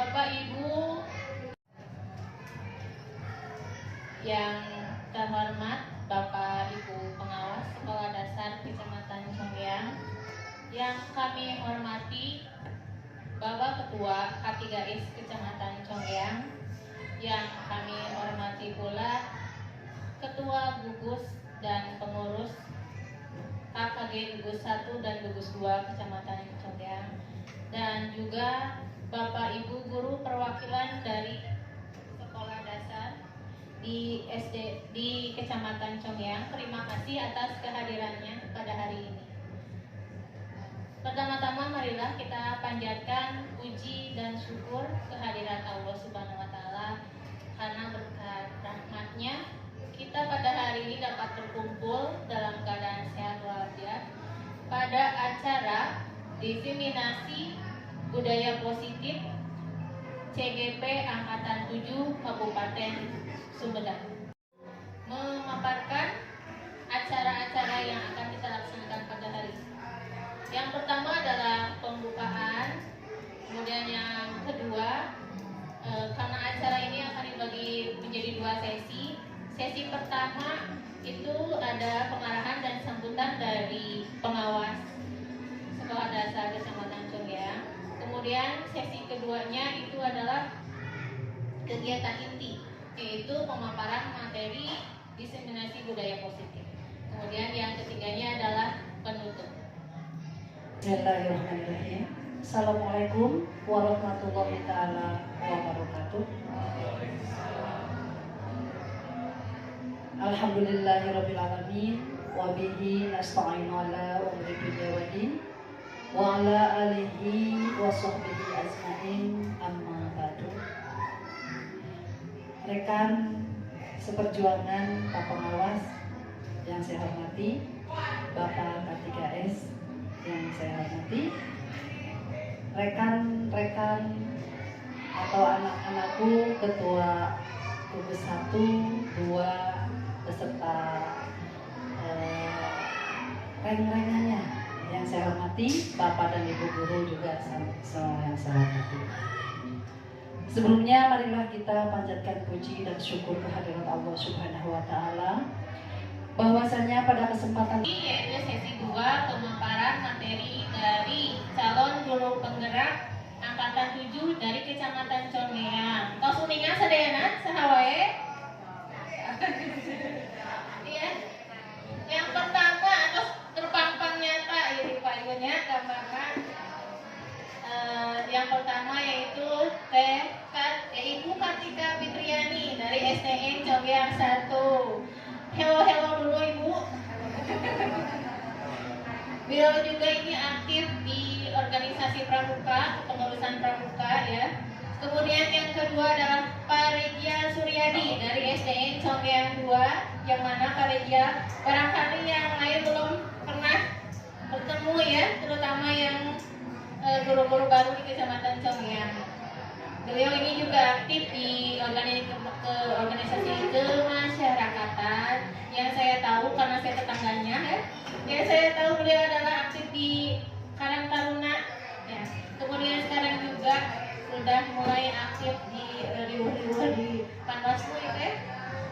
Bapak Ibu yang terhormat, Bapak Ibu pengawas Sekolah Dasar Kecamatan Congyang, yang kami hormati Bapak Ketua K3S Kecamatan Congyang, yang kami hormati pula Ketua Gugus dan pengurus KKG Gugus 1 dan Gugus 2 Kecamatan Congyang, dan juga Bapak Ibu guru perwakilan dari sekolah dasar di Kecamatan Congyang. Terima kasih atas kehadirannya pada hari ini. Pertama-tama marilah kita panjatkan puji dan syukur kehadirat Allah Subhanahu wa taala, karena berkat rahmatnya kita pada hari ini dapat berkumpul dalam keadaan sehat walafiat pada acara diseminasi budaya positif CGP Angkatan 7 Kabupaten Sumedang, memaparkan acara-acara yang akan kita laksanakan pada hari ini. Yang pertama adalah pembukaan, kemudian yang kedua, karena acara ini akan dibagi menjadi 2 sesi. Sesi pertama itu ada pengarahan dan sambutan dari pengawas Sekolah Dasar Kecamatan Congyang. Kemudian sesi keduanya itu adalah kegiatan inti, yaitu pemaparan materi diseminasi budaya positif. Kemudian yang ketiganya adalah penutup. Bismillahirrahmanirrahim. Assalamualaikum warahmatullahi taala wabarakatuh. Alhamdulillahirabbil alamin wa bihi nasta'inu ala umuri dunya waddin wa ala alihi wa sahbihi ajmain, amma ba'du. Rekan seperjuangan Pak Pengawas yang saya hormati, Bapak K3S yang saya hormati, rekan-rekan atau anak-anakku ketua gugus 1, 2 beserta reng-rengannya yang saya hormati, Bapak dan Ibu guru juga semua yang saya hormati. Sebelumnya marilah kita panjatkan puji dan syukur kehadirat Allah Subhanahu wa taala, bahwasanya pada kesempatan ini yaitu sesi 2 pemaparan materi dari calon guru penggerak Angkatan 7 dari Kecamatan Congyang. Tos uningan sadayana sahawae. Iya. Yang pertama atau terpampang nyata ya Pak Ibunya gambarkan. Yang pertama yaitu Ibu Kartika Fitriani dari STN Congyang 1. Hello dulu Ibu. Beliau juga ini aktif di organisasi pramuka, pengurusan pramuka ya. Kemudian yang kedua adalah Pak Regia Suryadi dari SDN Congyang 2, yang mana Pak Regia barangkali yang lain belum pernah bertemu ya, terutama yang guru-guru baru di Kecamatan Congyang. Beliau ini juga aktif di organisasi kemasyarakatan yang saya tahu karena saya tetangganya ya. Ya saya tahu beliau adalah aktif di Karang Taruna ya. Kemudian sekarang juga sudah mulai aktif di riuh-riuh di Panwaslu ya.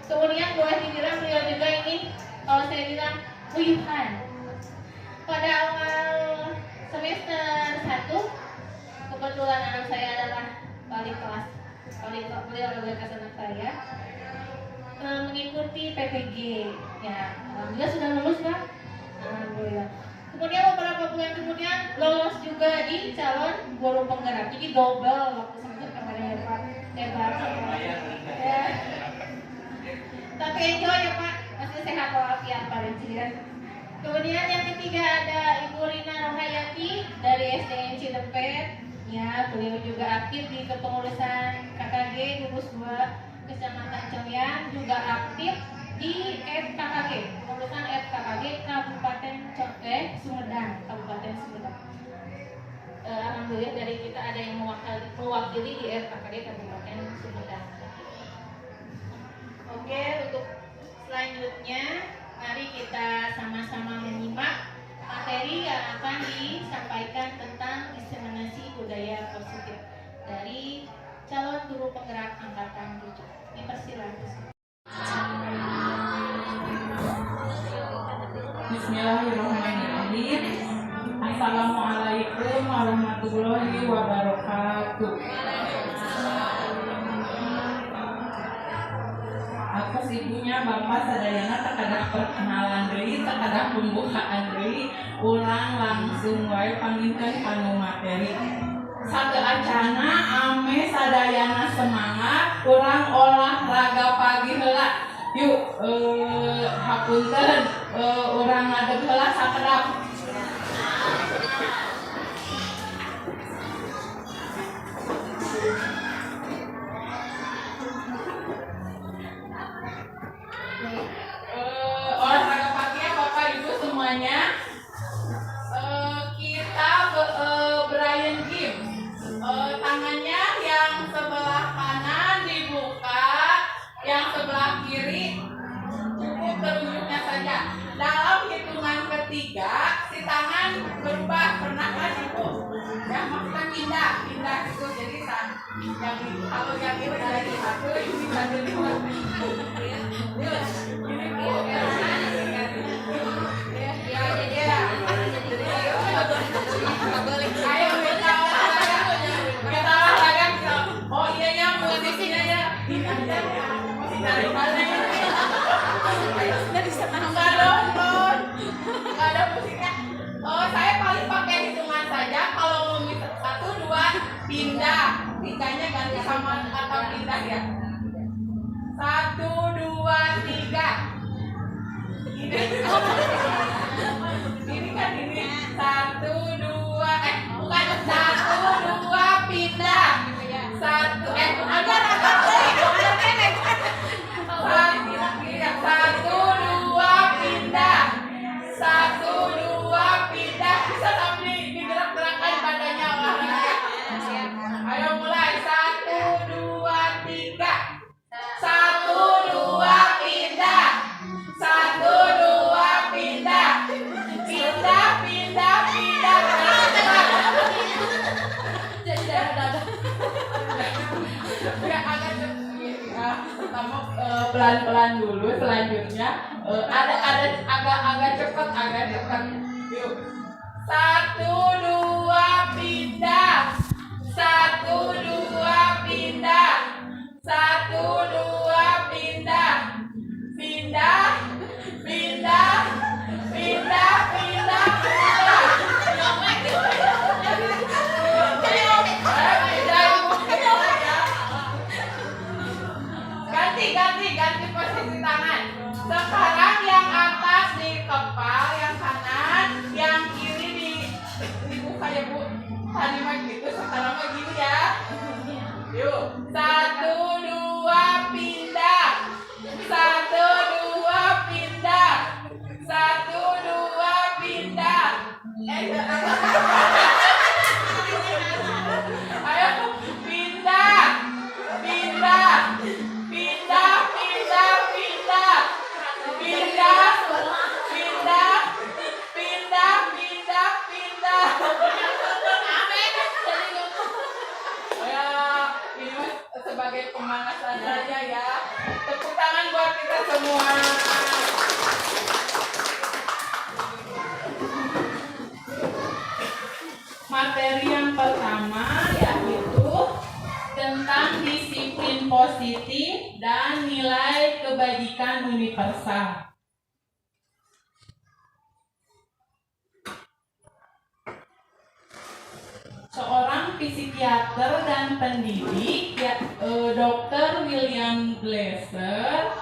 Kemudian boleh dibilang beliau juga ini kalau saya bilang uyuhan. Pada awal semester 1 kebetulan anak saya adalah beliau adalah kelas anak saya mengikuti PPG ya. Alhamdulillah sudah lulus Pak. Alhamdulillah. Kemudian beberapa bulan kemudian lolos juga di calon guru penggerak. Jadi double waktu semester kemarin ya Pak. Hebat ya. Tapi enjoy ya Pak. Masih sehat walafiat Pak Rencian. Kemudian yang ketiga ada Ibu Rina Rohayati dari SDN Cidepet. Ya, beliau juga aktif di kepengurusan KKG Gugus 2 Kecamatan Congyang, juga aktif di FKKG, pengurusan FKKG Kabupaten Sumedang, Kabupaten Sumedang. Alhamdulillah dari kita ada yang mewakili di FKKG Kabupaten Sumedang. Oke, untuk selanjutnya mari kita sama-sama menyimak materi yang akan disampaikan tentang diseminasi budaya positif dari warahmatullahi wabarakatuh. Atas ibunya Bapak sadayana tekadah perkenalan deui, tekadah pembukaan deui, ulang langsung wae panggilkeun kanu materi. Sageacana ame sadayana semangat, urang olahraga pagi heula. Yuk, hapunten, urang ngadeg heula sakedap. Olahraga pagi ya Bapak Ibu semuanya. Kita Brian Kim. Tangannya yang sebelah kanan dibuka, yang sebelah kiri cukup telunjuknya saja. Dalam hitungan ketiga, si tangan berubah. Pernah kan Ibu? Ya maksudnya pindah itu jadi yang kalau yang ini dari satu ini bisa jadi dua. Ini Bu. Ayo kita olahraga. Oh iya ya, musisinya ya. Ini aja ya. Musik dari mana ya? Nggak ada musiknya. Saya paling pakai hitungan saja. Kalau mau misal 1, 2, pindah. Pindahnya ganti sama atau pindah ya. 1, 2, 3. Ini kan ini 1, 2, bukan 1, 2 pindah. 1, agak satu dua pindah. 1, 2 pindah. Bisa sambil digerak-gerakkan badannya olahraga. Ayo mulai 1, 2, 3. 1, 2 pindah. 1, 2 pindah. Pindah. Pertama pelan-pelan dulu, selanjutnya ada agak cepat. Yuk. 1, 2 pindah. 1, 2 pindah. 1, 2 pindah. Pindah. Ganti posisi tangan. Sekarang yang atas di kepal, yang kanan, yang kiri dibuka ya Bu. Tadi mah gitu, sekarang mah gini ya. Yuk, 1, 2 pindah. 1, 2 pindah. 1, 2 pindah. Ayo pindah. Sebagai pemanasan saja ya. Tepuk tangan buat kita semua. Materi yang pertama yaitu tentang disiplin positif dan nilai kebajikan universal. Seorang psikiater dan pendidik, Dr. William Glasser,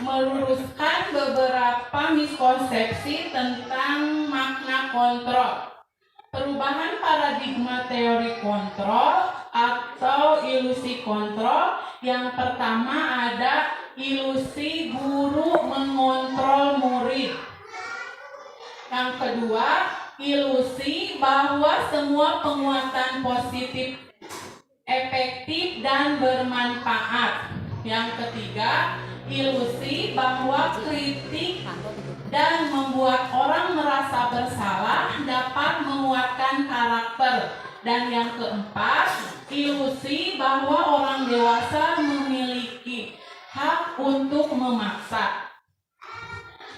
meluruskan beberapa miskonsepsi tentang makna kontrol. Perubahan paradigma teori kontrol atau ilusi kontrol. Yang pertama ada ilusi guru mengontrol murid. Yang kedua, ilusi bahwa semua penguatan positif efektif dan bermanfaat. Yang ketiga, ilusi bahwa kritik dan membuat orang merasa bersalah dapat menguatkan karakter. Dan yang keempat, ilusi bahwa orang dewasa memiliki hak untuk memaksa.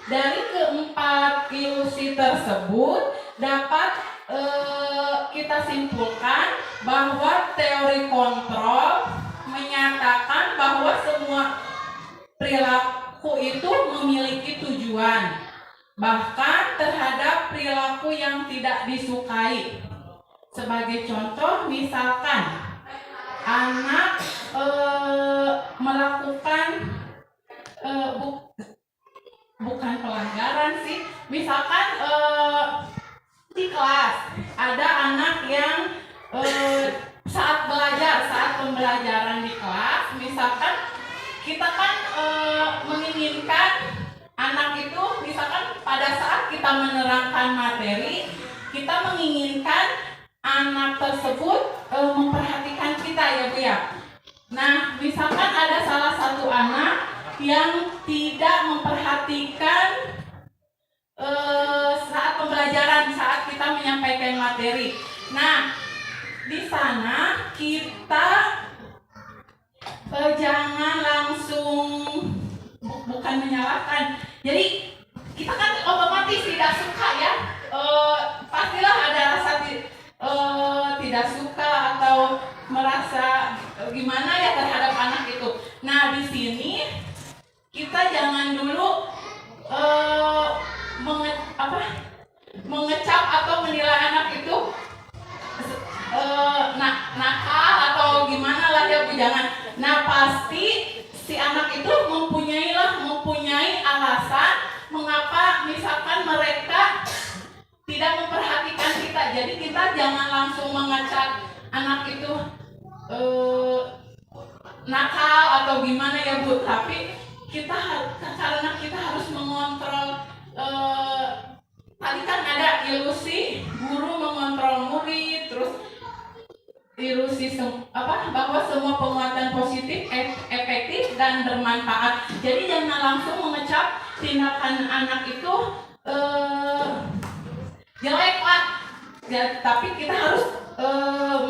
Dari keempat ilusi tersebut dapat kita simpulkan bahwa teori kontrol menyatakan bahwa semua perilaku itu memiliki tujuan, bahkan terhadap perilaku yang tidak disukai. Sebagai contoh, misalkan anak melakukan bukan pelanggaran sih, misalkan di kelas ada anak yang saat pembelajaran di kelas, misalkan kita kan menginginkan anak itu, misalkan pada saat kita menerangkan materi, kita menginginkan anak tersebut memperhatikan kita, ya Bu ya. Nah, misalkan ada salah satu anak yang tidak memperhatikan saat pembelajaran, saat kita menyampaikan materi. Nah, di sana kita jangan langsung bukan menyalahkan. Jadi kita kan otomatis tidak suka ya. Pastilah ada rasa tidak suka atau merasa gimana ya terhadap anak itu. Nah, di sini kita jangan dulu mengecap atau menilai anak itu nakal atau gimana lah ya Bu, jangan. Nah, pasti si anak itu mempunyai alasan mengapa misalkan mereka tidak memperhatikan kita. Jadi kita jangan langsung mengecap anak itu nakal atau gimana ya Bu, tapi karena kita harus mengontrol. Tadi kan ada ilusi guru mengontrol murid, terus ilusi bahwa semua penguatan positif efektif dan bermanfaat. Jadi jangan langsung mengecap tindakan anak itu jelek lah ya, tapi kita harus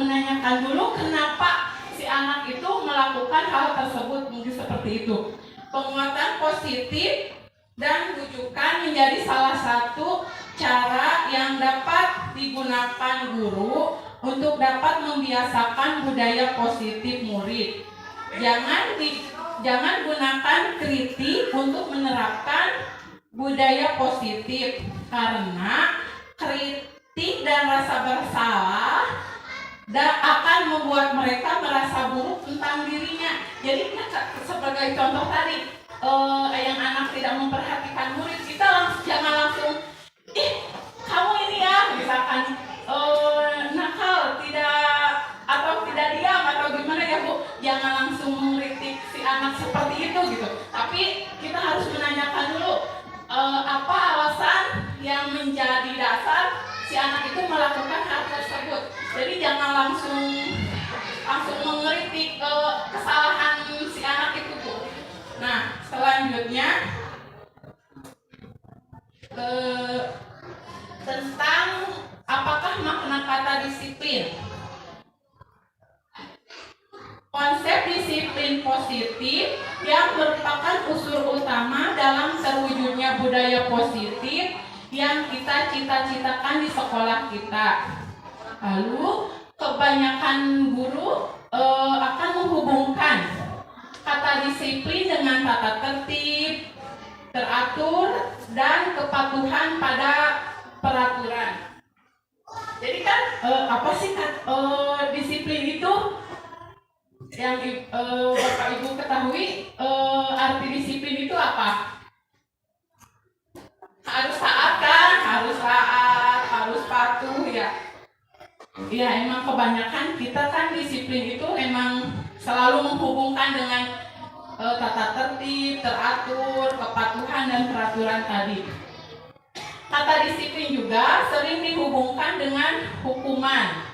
menanyakan dulu kenapa si anak itu melakukan hal tersebut, mungkin seperti itu. Penguatan positif dan rujukan menjadi salah satu cara yang dapat digunakan guru untuk dapat membiasakan budaya positif murid. Jangan gunakan kritik untuk menerapkan budaya positif, karena kritik dan rasa bersalah akan membuat mereka merasa buruk tentang dirinya. Jadi sebagai contoh tadi, yang anak tidak memperhatikan murid, kita jangan langsung kamu ini ya, misalkan nakal, tidak diam atau gimana ya Bu, jangan langsung mengkritik si anak seperti itu gitu. Tapi kita harus menanyakan dulu apa alasan yang menjadi dasar si anak itu melakukan hal tersebut. Jadi jangan langsung mengkritik kesalahan si anak itu Bu. Nah, selanjutnya tentang apakah makna kata disiplin. Konsep disiplin positif yang merupakan unsur utama dalam terwujudnya budaya positif yang kita cita-citakan di sekolah kita. Lalu kebanyakan guru akan menghubungkan kata disiplin dengan tata tertib, teratur, dan kepatuhan pada peraturan. Jadi kan apa sih disiplin itu? Yang Bapak Ibu ketahui, arti disiplin itu apa? Harus taat kan? Harus patuh ya. Ya emang kebanyakan kita kan disiplin itu emang selalu menghubungkan dengan tata tertib, teratur, kepatuhan, dan peraturan tadi. Kata disiplin juga sering dihubungkan dengan hukuman.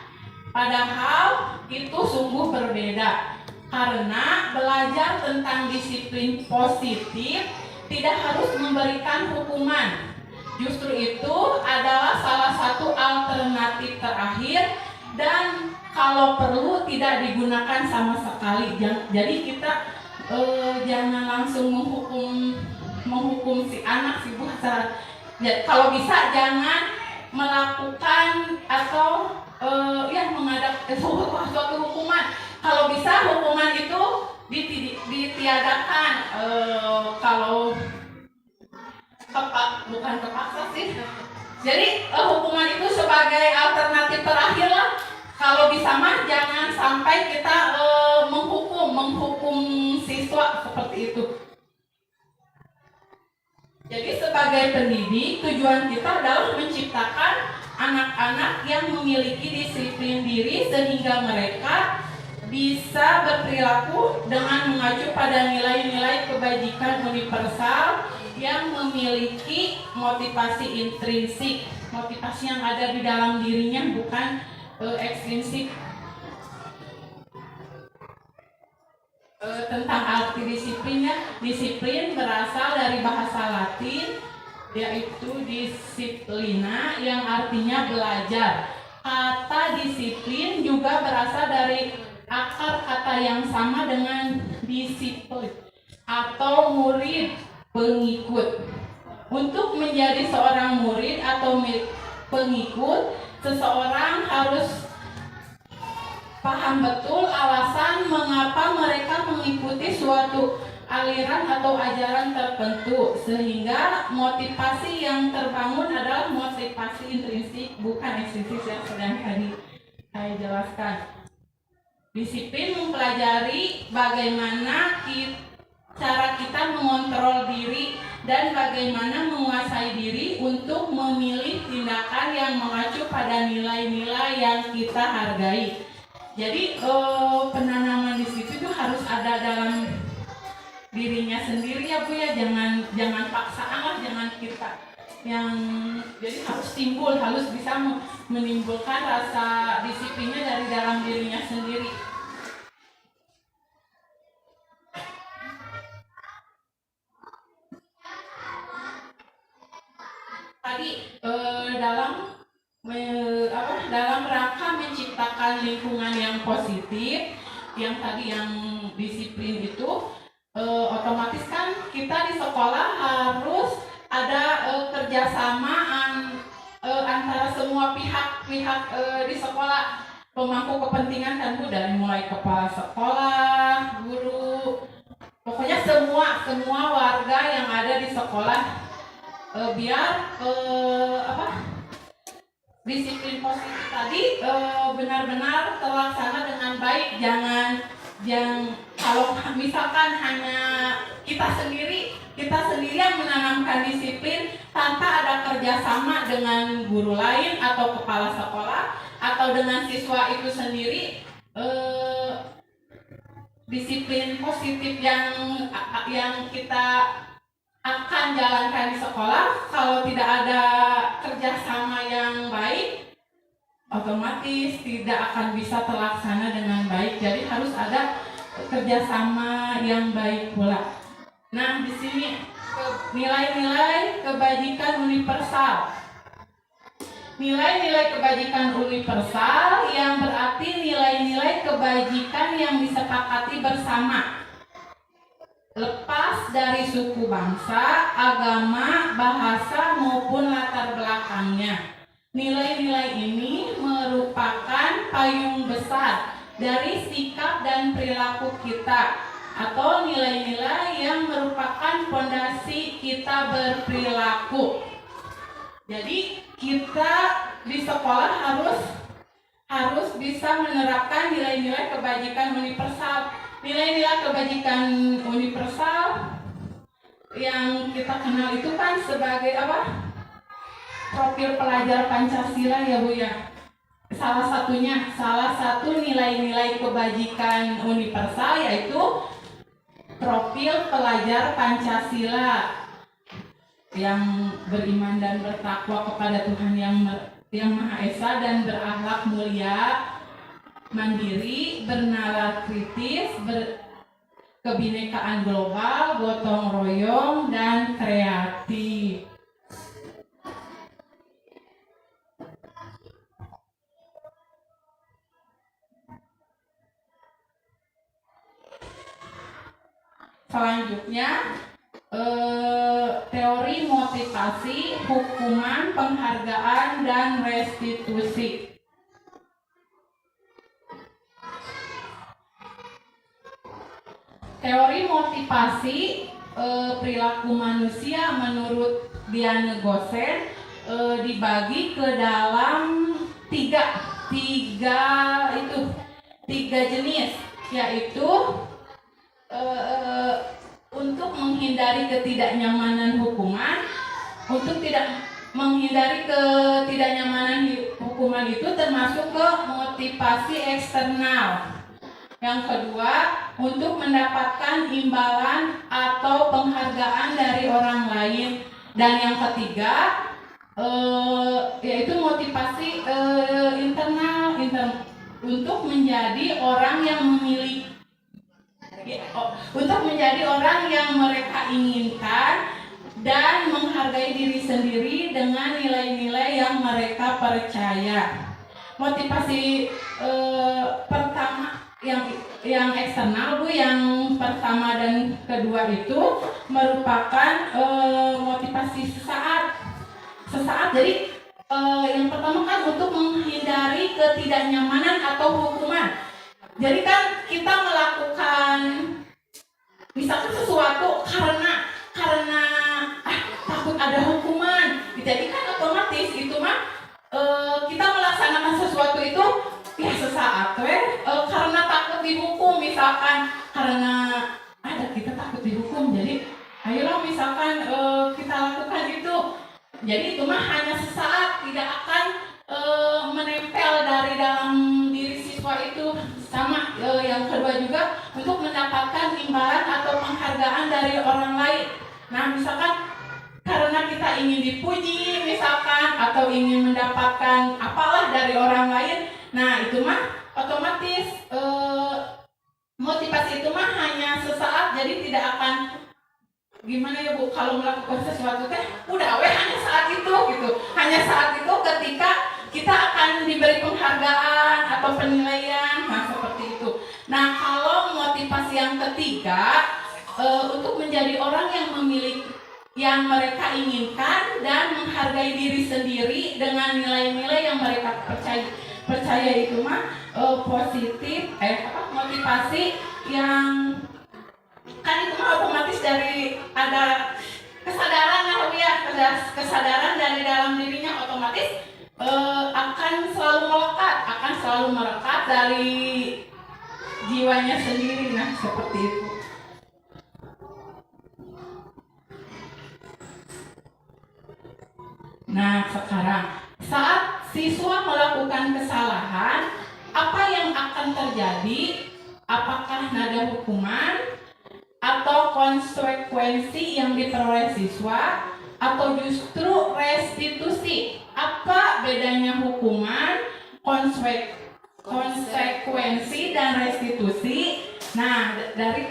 Padahal itu sungguh berbeda. Karena belajar tentang disiplin positif tidak harus memberikan hukuman. Justru itu adalah salah satu alternatif terakhir dan kalau perlu tidak digunakan sama sekali. Jadi kita jangan langsung menghukum si anak, si Bu. Ya, kalau bisa jangan melakukan atau mengadakan suatu hukuman. Kalau bisa hukuman itu ditiadakan. Kalau bukan kepaksa sih. Jadi hukuman itu sebagai alternatif terakhir lah. Kalau bisa mah jangan sampai kita menghukum siswa seperti itu. Jadi sebagai pendidik, tujuan kita adalah menciptakan anak-anak yang memiliki disiplin diri sehingga mereka bisa berperilaku dengan mengacu pada nilai-nilai kebajikan universal yang memiliki motivasi intrinsik, motivasi yang ada di dalam dirinya, bukan ekstrinsik. Tentang arti disiplinnya, disiplin berasal dari bahasa Latin yaitu disiplina yang artinya belajar. Kata disiplin juga berasal dari akar kata yang sama dengan disiplin atau murid, pengikut. Untuk menjadi seorang murid atau pengikut, seseorang harus paham betul alasan mengapa mereka mengikuti suatu aliran atau ajaran tertentu, sehingga motivasi yang terbangun adalah motivasi intrinsik, bukan ekstrinsik yang sedang tadi saya jelaskan. Disiplin mempelajari bagaimana cara kita mengontrol diri dan bagaimana menguasai diri untuk memilih tindakan yang mengacu pada nilai-nilai yang kita hargai. Jadi penanaman di situ itu harus ada dalam dirinya sendiri ya Bu ya, jangan paksaan lah, jangan kita yang jadi harus timbul, harus bisa menimbulkan rasa disiplinnya dari dalam dirinya sendiri. Tadi dalam rangka menciptakan lingkungan yang positif, yang tadi yang disiplin itu otomatis kan kita di sekolah harus ada kerjasama antara semua pihak di sekolah, pemangku kepentingan kan Bu, dari mulai kepala sekolah, guru, pokoknya semua warga yang ada di sekolah biar disiplin positif tadi benar-benar terlaksana dengan baik. Jangan kalau misalkan hanya kita sendiri yang menanamkan disiplin tanpa ada kerjasama dengan guru lain atau kepala sekolah atau dengan siswa itu sendiri, disiplin positif yang kita akan jalankan di sekolah, kalau tidak ada kerjasama yang baik, otomatis tidak akan bisa terlaksana dengan baik. Jadi harus ada kerjasama yang baik pula. Nah, di sini nilai-nilai kebajikan universal. Nilai-nilai kebajikan universal yang berarti nilai-nilai kebajikan yang disepakati bersama, lepas dari suku bangsa, agama, bahasa, maupun latar belakangnya. Nilai-nilai ini merupakan payung besar dari sikap dan perilaku kita, atau nilai-nilai yang merupakan fondasi kita berperilaku. Jadi kita di sekolah harus bisa menerapkan nilai-nilai kebajikan universal. Nilai-nilai kebajikan universal yang kita kenal itu kan sebagai profil pelajar Pancasila ya Bu ya. Salah satu nilai-nilai kebajikan universal yaitu profil pelajar Pancasila yang beriman dan bertakwa kepada Tuhan yang Maha Esa dan berakhlak mulia, mandiri, bernalar kritis, kebinekaan global, gotong royong, dan kreatif. Selanjutnya teori motivasi, hukuman, penghargaan, dan restitusi. Teori motivasi perilaku manusia menurut Diane Gossen dibagi ke dalam tiga jenis, yaitu untuk menghindari ketidaknyamanan hukuman. Untuk menghindari ketidaknyamanan hukuman itu termasuk ke motivasi eksternal. Yang kedua, untuk mendapatkan imbalan atau penghargaan dari orang lain. Dan yang ketiga, yaitu motivasi internal untuk menjadi orang yang memiliki, untuk menjadi orang yang mereka inginkan dan menghargai diri sendiri dengan nilai-nilai yang mereka percaya. Motivasi pertama yang eksternal, Bu, yang pertama dan kedua itu merupakan motivasi sesaat. Jadi yang pertama kan untuk menghindari ketidaknyamanan atau hukuman. Jadi kan kita melakukan misalkan sesuatu karena takut ada hukuman. Jadi kan otomatis itu mah kita melaksanakan sesuatu itu ya sesaat karena takut dihukum, misalkan karena ada kita takut dihukum, jadi ayolah misalkan kita lakukan itu. Jadi itu mah hanya sesaat, tidak akan menempel dari dalam diri siswa itu. Sama yang kedua juga untuk mendapatkan imbalan atau penghargaan dari orang lain. Nah, misalkan karena kita ingin dipuji misalkan, atau ingin mendapatkan apalah dari orang lain, nah itu mah otomatis motivasi itu mah hanya sesaat, jadi tidak akan gimana ya, Bu, kalau melakukan sesuatu udah hanya saat itu gitu, hanya saat itu ketika kita akan diberi penghargaan atau penilaian, nah seperti itu. Nah, kalau motivasi yang ketiga untuk menjadi orang yang memiliki yang mereka inginkan dan menghargai diri sendiri dengan nilai-nilai yang mereka percaya itu mah positif, motivasi yang kan itu mah otomatis dari ada kesadaran kesadaran dari dalam dirinya, otomatis akan selalu melekat dari jiwanya sendiri. Nah, seperti itu. Nah, sekarang saat siswa melakukan kesalahan, apa yang akan terjadi? Apakah ada hukuman atau konsekuensi yang diperoleh siswa, atau justru restitusi? Apa bedanya hukuman, konsekuensi, dan restitusi? Nah, dari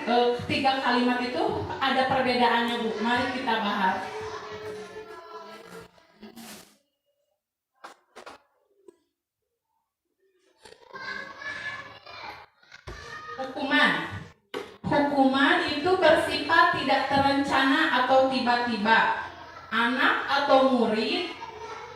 tiga kalimat itu ada perbedaannya, Bu. Mari kita bahas. Hukuman itu bersifat tidak terencana atau tiba-tiba. Anak atau murid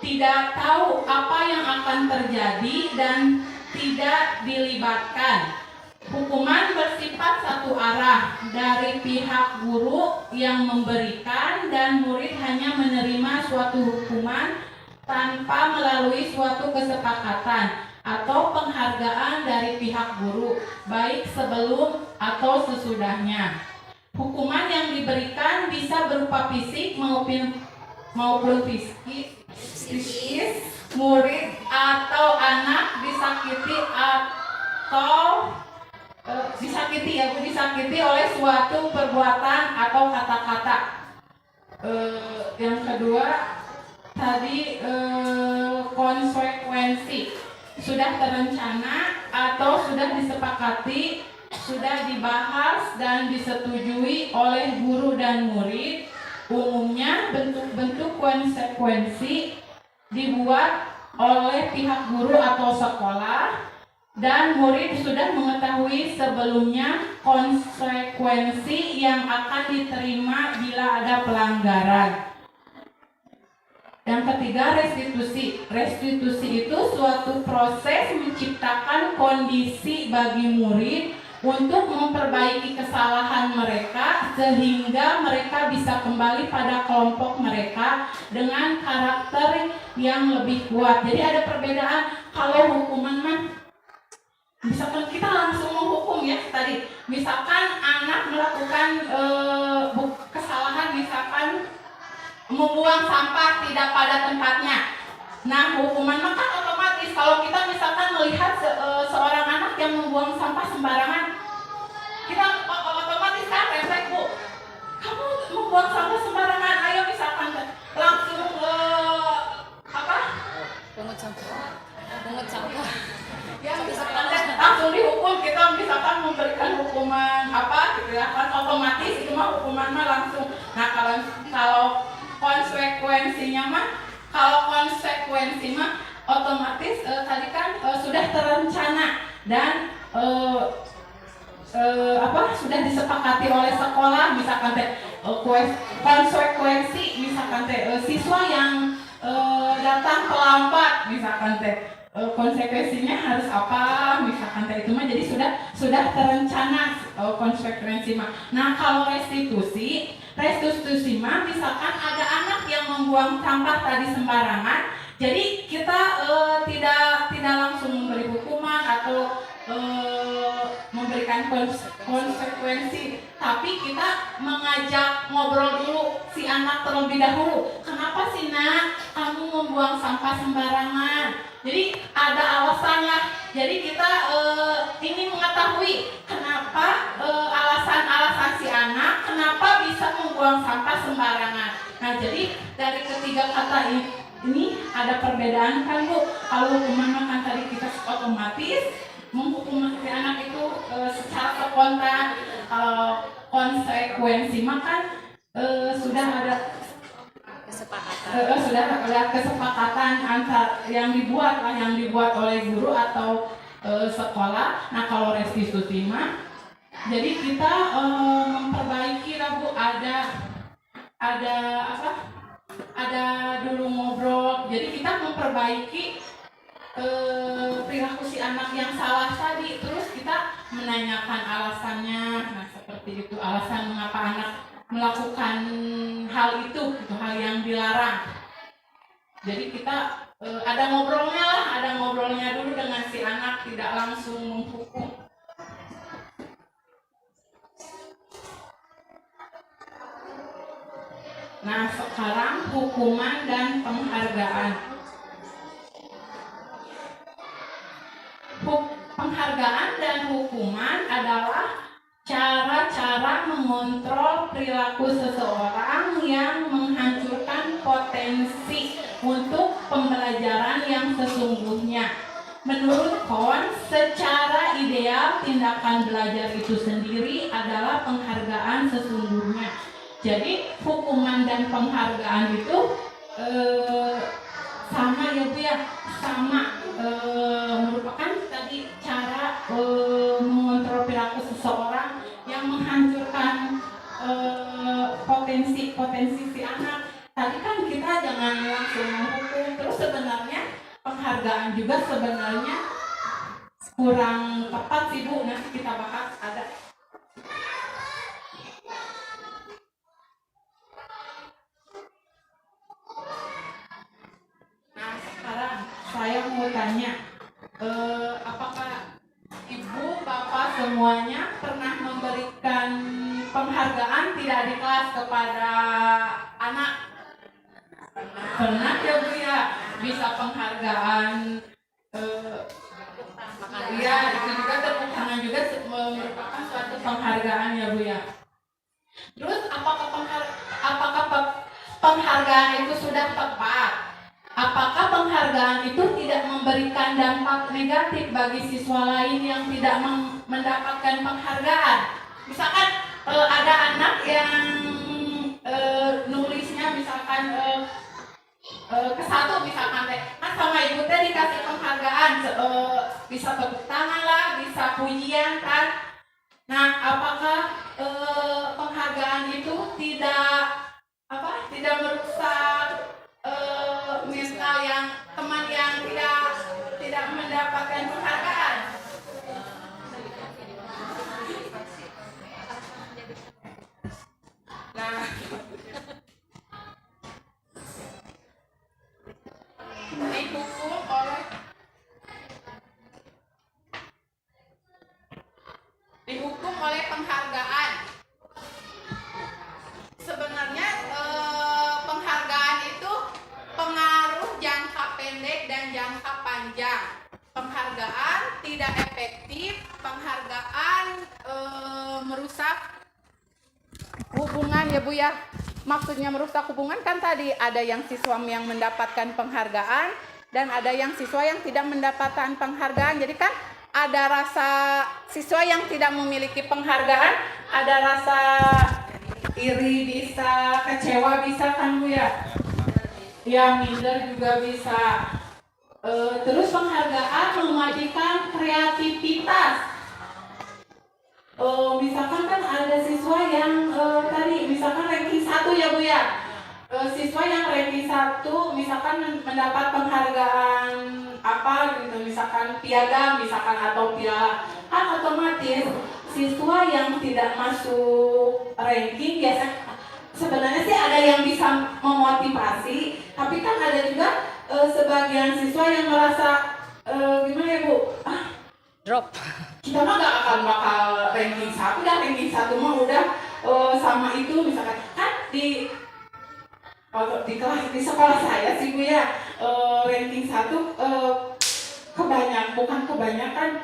tidak tahu apa yang akan terjadi dan tidak dilibatkan. Hukuman bersifat satu arah dari pihak guru yang memberikan, dan murid hanya menerima suatu hukuman tanpa melalui suatu kesepakatan atau penghargaan dari pihak guru, baik sebelum atau sesudahnya. Hukuman yang diberikan bisa berupa fisik maupun psikis. Murid atau anak disakiti oleh suatu perbuatan atau kata-kata. Yang kedua tadi konsekuensi. Sudah terencana atau sudah disepakati, sudah dibahas dan disetujui oleh guru dan murid. Umumnya bentuk-bentuk konsekuensi dibuat oleh pihak guru atau sekolah. dan murid sudah mengetahui sebelumnya konsekuensi yang akan diterima bila ada pelanggaran. Yang ketiga, restitusi. Restitusi itu suatu proses menciptakan kondisi bagi murid untuk memperbaiki kesalahan mereka sehingga mereka bisa kembali pada kelompok mereka dengan karakter yang lebih kuat. Jadi ada perbedaan. Kalau hukuman mah misalkan kita langsung menghukum ya tadi. Misalkan anak melakukan kesalahan, misalkan membuang sampah tidak pada tempatnya. Nah, hukuman maka otomatis kalau kita misalkan melihat seorang anak yang membuang sampah sembarangan, kita otomatis kan refleks, Bu. Kamu membuang sampah sembarangan, ayo misalkan langsung pungut sampah. Ya misalkan langsung dihukum, kita misalkan memberikan hukuman gitu ya kan, otomatis itu mah hukuman mah langsung. Nah kalau konsekuensinya mah otomatis tadi kan sudah terencana dan sudah disepakati oleh sekolah, misalkan konsekuensi misalkan siswa yang datang terlambat, misalkan konsekuensinya harus apa, misalkan itu mah jadi sudah terencana konsekuensi mah. Nah kalau restitusi mah misalkan ada anak yang membuang sampah tadi sembarangan, jadi kita tidak langsung memberi hukuman atau memberikan konsekuensi, tapi kita mengajak ngobrol dulu si anak terlebih dahulu. Kenapa sih nak kamu membuang sampah sembarangan? Jadi ada alasannya. Jadi kita ingin mengetahui kenapa alasan si anak kenapa bisa membuang sampah sembarangan. Nah jadi dari ketiga kata ini ada perbedaan kan Bu. Kalau hukuman makan tadi kita otomatis menghukum si anak itu secara spontan. Kalau konsekuensi makan sudah ada kesepakatan antara yang dibuat oleh guru atau sekolah. Nah kalau restitusi mah jadi kita memperbaiki lah Bu, ada dulu ngobrol, jadi kita memperbaiki perilaku si anak yang salah tadi, terus kita menanyakan alasannya. Nah seperti itu, alasan mengapa anak melakukan hal itu, hal yang dilarang. Jadi kita ada ngobrolnya dulu dengan si anak, tidak langsung menghukum. Nah sekarang hukuman dan penghargaan. Penghargaan dan hukuman adalah cara-cara mengontrol perilaku seseorang yang menghancurkan potensi untuk pembelajaran yang sesungguhnya. Menurut Kohn, secara ideal tindakan belajar itu sendiri adalah penghargaan sesungguhnya. Jadi hukuman dan penghargaan itu sama ya Bu ya, sama merupakan tadi cara mengontrol perilaku seseorang yang menghancurkan potensi si anak. Tadi kan kita jangan langsung menghukum, terus sebenarnya penghargaan juga sebenarnya kurang tepat sih Bu, nanti kita bahas ada. Nah sekarang saya mau tanya, apakah Ibu, Bapak semuanya pernah memberikan penghargaan tidak di kelas kepada anak? Pernah ya Bu ya, bisa penghargaan ya itu juga tepuk tangan juga merupakan suatu penghargaan ya Bu ya. Terus apakah penghargaan itu sudah tepat? Apakah penghargaan itu tidak memberikan dampak negatif bagi siswa lain yang tidak mendapatkan penghargaan? Misalkan ada anak yang nulisnya misalkan ke satu misalkan teh kan sama ibu teh dikasih penghargaan bisa tepuk tangan lah, bisa pujian kan. Nah, apakah penghargaan itu tidak merusak mental yang teman yang tidak mendapatkan penghargaan? Nah, dihukum oleh penghargaan. Sebenarnya penghargaan itu pengaruh jangka pendek dan jangka panjang. Penghargaan tidak efektif, penghargaan merusak hubungan ya Bu ya. Maksudnya merusak hubungan kan tadi ada yang siswa yang mendapatkan penghargaan dan ada yang siswa yang tidak mendapatkan penghargaan. Jadi kan ada rasa siswa yang tidak memiliki penghargaan, ada rasa iri bisa, kecewa bisa kan Bu ya? Ya minder juga bisa. Terus penghargaan memajukan kreativitas. Misalkan kan ada siswa yang tadi misalkan ranking 1 ya Bu ya. Siswa yang ranking 1 misalkan mendapat penghargaan apa gitu, misalkan piagam misalkan atau piala, kan otomatis siswa yang tidak masuk ranking biasa sebenarnya sih ada yang bisa memotivasi, tapi kan ada juga sebagian siswa yang merasa gimana ya Bu? Drop. Kita mah gak akan bakal ranking 1, dah ranking 1 mah udah sama itu misalkan kan di kelas di sekolah saya sih Bu ya, ranking 1 bukan kebanyakan.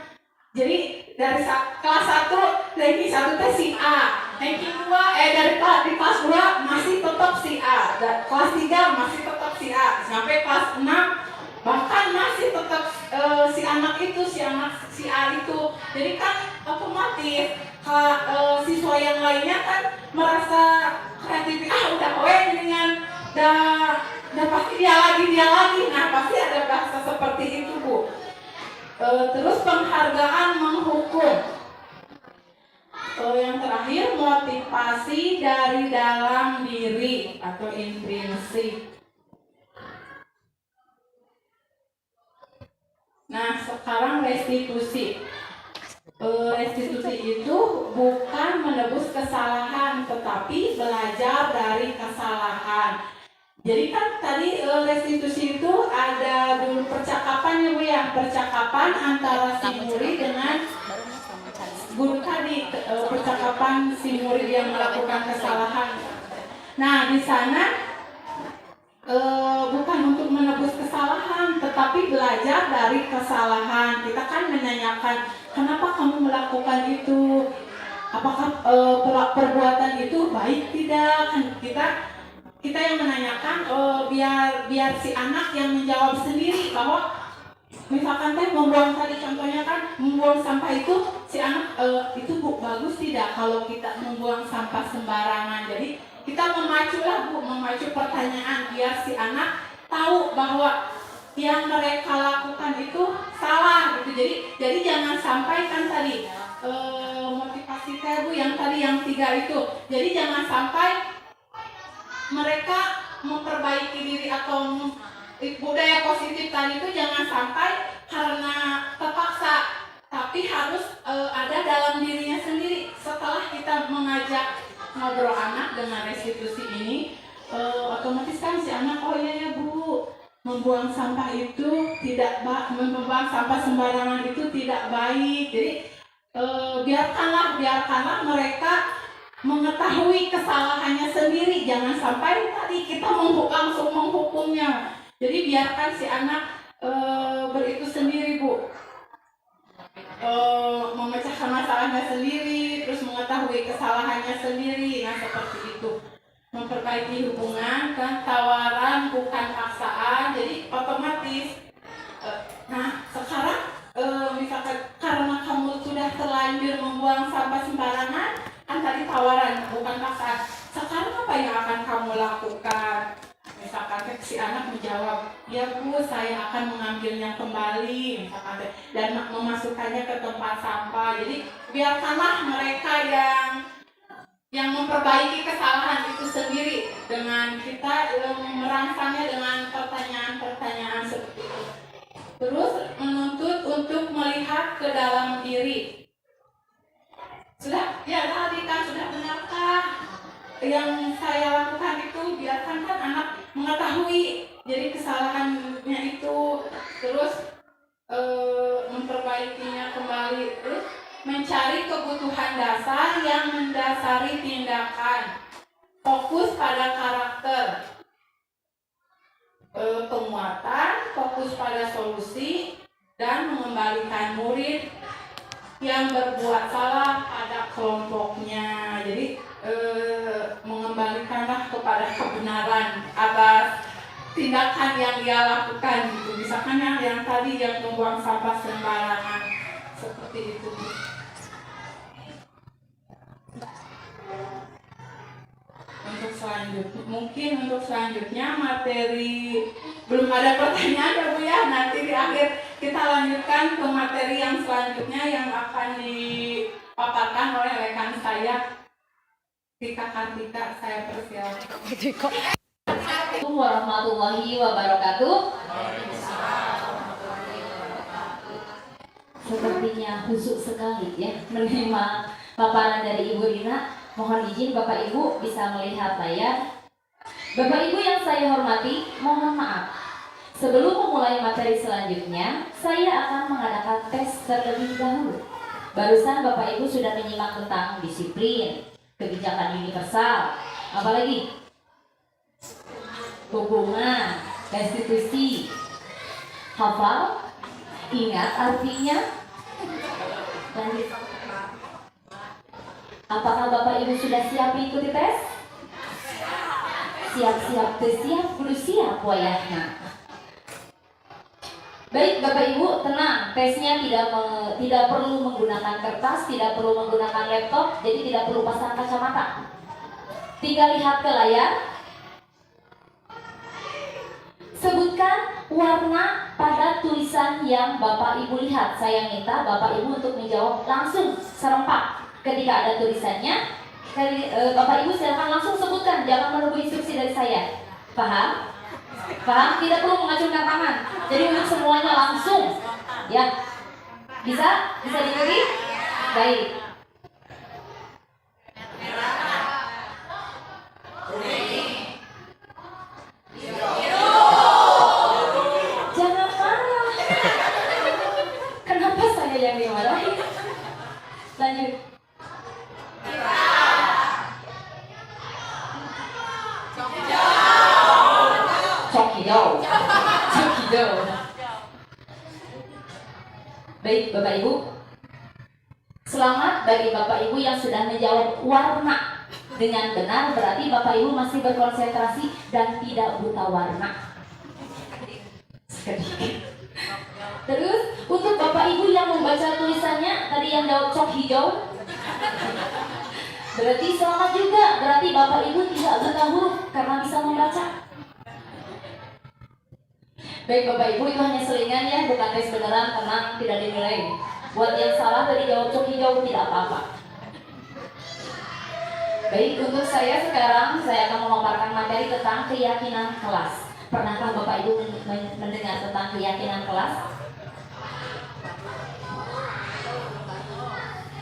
Jadi dari kelas 1 ranking 1 teh si A, ranking 2 dari di kelas 2 masih tetap si A, dan kelas 3 masih tetap si A, sampai kelas 6 bahkan masih tetap si anak si A itu. Jadi kan otomatis siswa yang lainnya kan merasa kreatif, udah kowe dengan udah pasti dia lagi. Nah pasti ada bahasa seperti itu Bu. Terus penghargaan menghukum. Yang terakhir motivasi dari dalam diri atau intrinsik. Nah, sekarang restitusi. Restitusi itu bukan menebus kesalahan, tetapi belajar dari kesalahan. Jadi kan tadi restitusi itu ada dulu percakapan ya Bu ya, percakapan antara si murid dengan guru tadi, percakapan si murid yang melakukan kesalahan. Nah, di sana bukan untuk menebus kesalahan, tetapi belajar dari kesalahan. Kita kan menanyakan, kenapa kamu melakukan itu? Apakah perbuatan itu baik tidak? Kan kita yang menanyakan, biar si anak yang menjawab sendiri bahwa misalkan teh membuang tadi contohnya kan membuang sampah itu si anak itu Bu bagus tidak kalau kita membuang sampah sembarangan. Jadi kita memacu pertanyaan biar si anak tahu bahwa yang mereka lakukan itu salah gitu. Jadi jangan sampai kan tadi motivasi saya Bu yang tadi yang 3 itu. Jadi jangan sampai mereka memperbaiki diri atau budaya positif tadi itu jangan sampai karena terpaksa, tapi harus ada dalam dirinya sendiri. Setelah kita mengajak ngobrol anak dengan restitusi ini, otomatis kan si anak, oh iya ya Bu, membuang sampah itu membuang sampah sembarangan itu tidak baik. Jadi biarkanlah mereka mengetahui kesalahannya sendiri, jangan sampai tadi kita langsung menghukumnya. Jadi biarkan si anak beritu sendiri Bu, memecahkan masalahnya sendiri, terus mengetahui kesalahannya sendiri. Nah seperti itu, memperbaiki hubungan kan, tawaran bukan paksaan. Jadi otomatis nah sekarang misalkan karena kamu sudah terlanjur membuang sampah sembarangan, kan tadi tawaran bukan paksaan. Sekarang apa yang akan kamu lakukan? misalkan si anak menjawab, ya Bu, saya akan mengambilnya kembali, misalkan dan memasukkannya ke tempat sampah. Jadi biarkanlah mereka yang memperbaiki kesalahan itu sendiri dengan kita merangsangnya dengan pertanyaan-pertanyaan seperti itu. Terus menuntut untuk melihat ke dalam diri. Sudah, ya tadi kan sudah benarkah yang saya lakukan itu? Biarkan kan anak mengetahui jadi kesalahannya itu, terus memperbaikinya kembali, terus mencari kebutuhan dasar yang mendasari tindakan, fokus pada karakter, penguatan, fokus pada solusi, dan mengembalikan murid yang berbuat salah pada kelompoknya. Jadi mengembalikanlah kepada kebenaran atas tindakan yang dia lakukan gitu. Misalkan yang tadi yang membuang sampah sembarangan seperti itu. Untuk selanjutnya materi belum ada pertanyaan ya Bu ya. Nanti di akhir kita lanjutkan ke materi yang selanjutnya yang akan dipaparkan oleh rekan saya Tika Kartika. Saya persilakan. Assalamualaikum warahmatullahi wabarakatuh. Sepertinya khusyuk sekali ya menerima paparan dari Ibu Rina. Mohon izin Bapak Ibu bisa melihat layar. Bapak Ibu yang saya hormati, mohon maaf. Sebelum memulai materi selanjutnya, saya akan mengadakan tes terlebih dahulu. Barusan Bapak Ibu sudah menyimak tentang disiplin, kebijakan universal, apalagi hubungan, restitusi. Hafal? Ingat artinya? Lanjut. Apakah Bapak Ibu sudah siap mengikuti tes? Siap-siap, siap, kudu siap wayahna. Baik Bapak Ibu, tenang. Tesnya tidak perlu menggunakan kertas, tidak perlu menggunakan laptop, jadi tidak perlu pasang kacamata. Tinggal lihat ke layar. Sebutkan warna pada tulisan yang Bapak Ibu lihat. Saya minta Bapak Ibu untuk menjawab langsung serempak. Ketika ada tulisannya, Bapak Ibu silakan langsung sebutkan, jangan menunggu instruksi dari saya. Paham? Paham? Tidak perlu mengacungkan tangan. Jadi untuk semuanya langsung. Ya. Bisa? Bisa diikuti? Baik. Jangan marah. Kenapa saya yang dimarahi? Lanjut. Cokidau. Baik Bapak Ibu, selamat bagi Bapak Ibu yang sudah menjawab warna dengan benar. Berarti Bapak Ibu masih berkonsentrasi dan tidak buta warna. Terus untuk Bapak Ibu yang membaca tulisannya tadi yang jawab cok hijau, berarti selamat juga. Berarti Bapak Ibu tidak buta huruf karena bisa membaca. Baik Bapak Ibu, itu hanya selingan ya, bukan tes beneran, tenang, tidak dinilai. Buat yang salah tadi jawab cok hijau tidak apa-apa. Baik, untuk saya sekarang saya akan memaparkan materi tentang keyakinan kelas. Pernahkah Bapak Ibu mendengar tentang keyakinan kelas?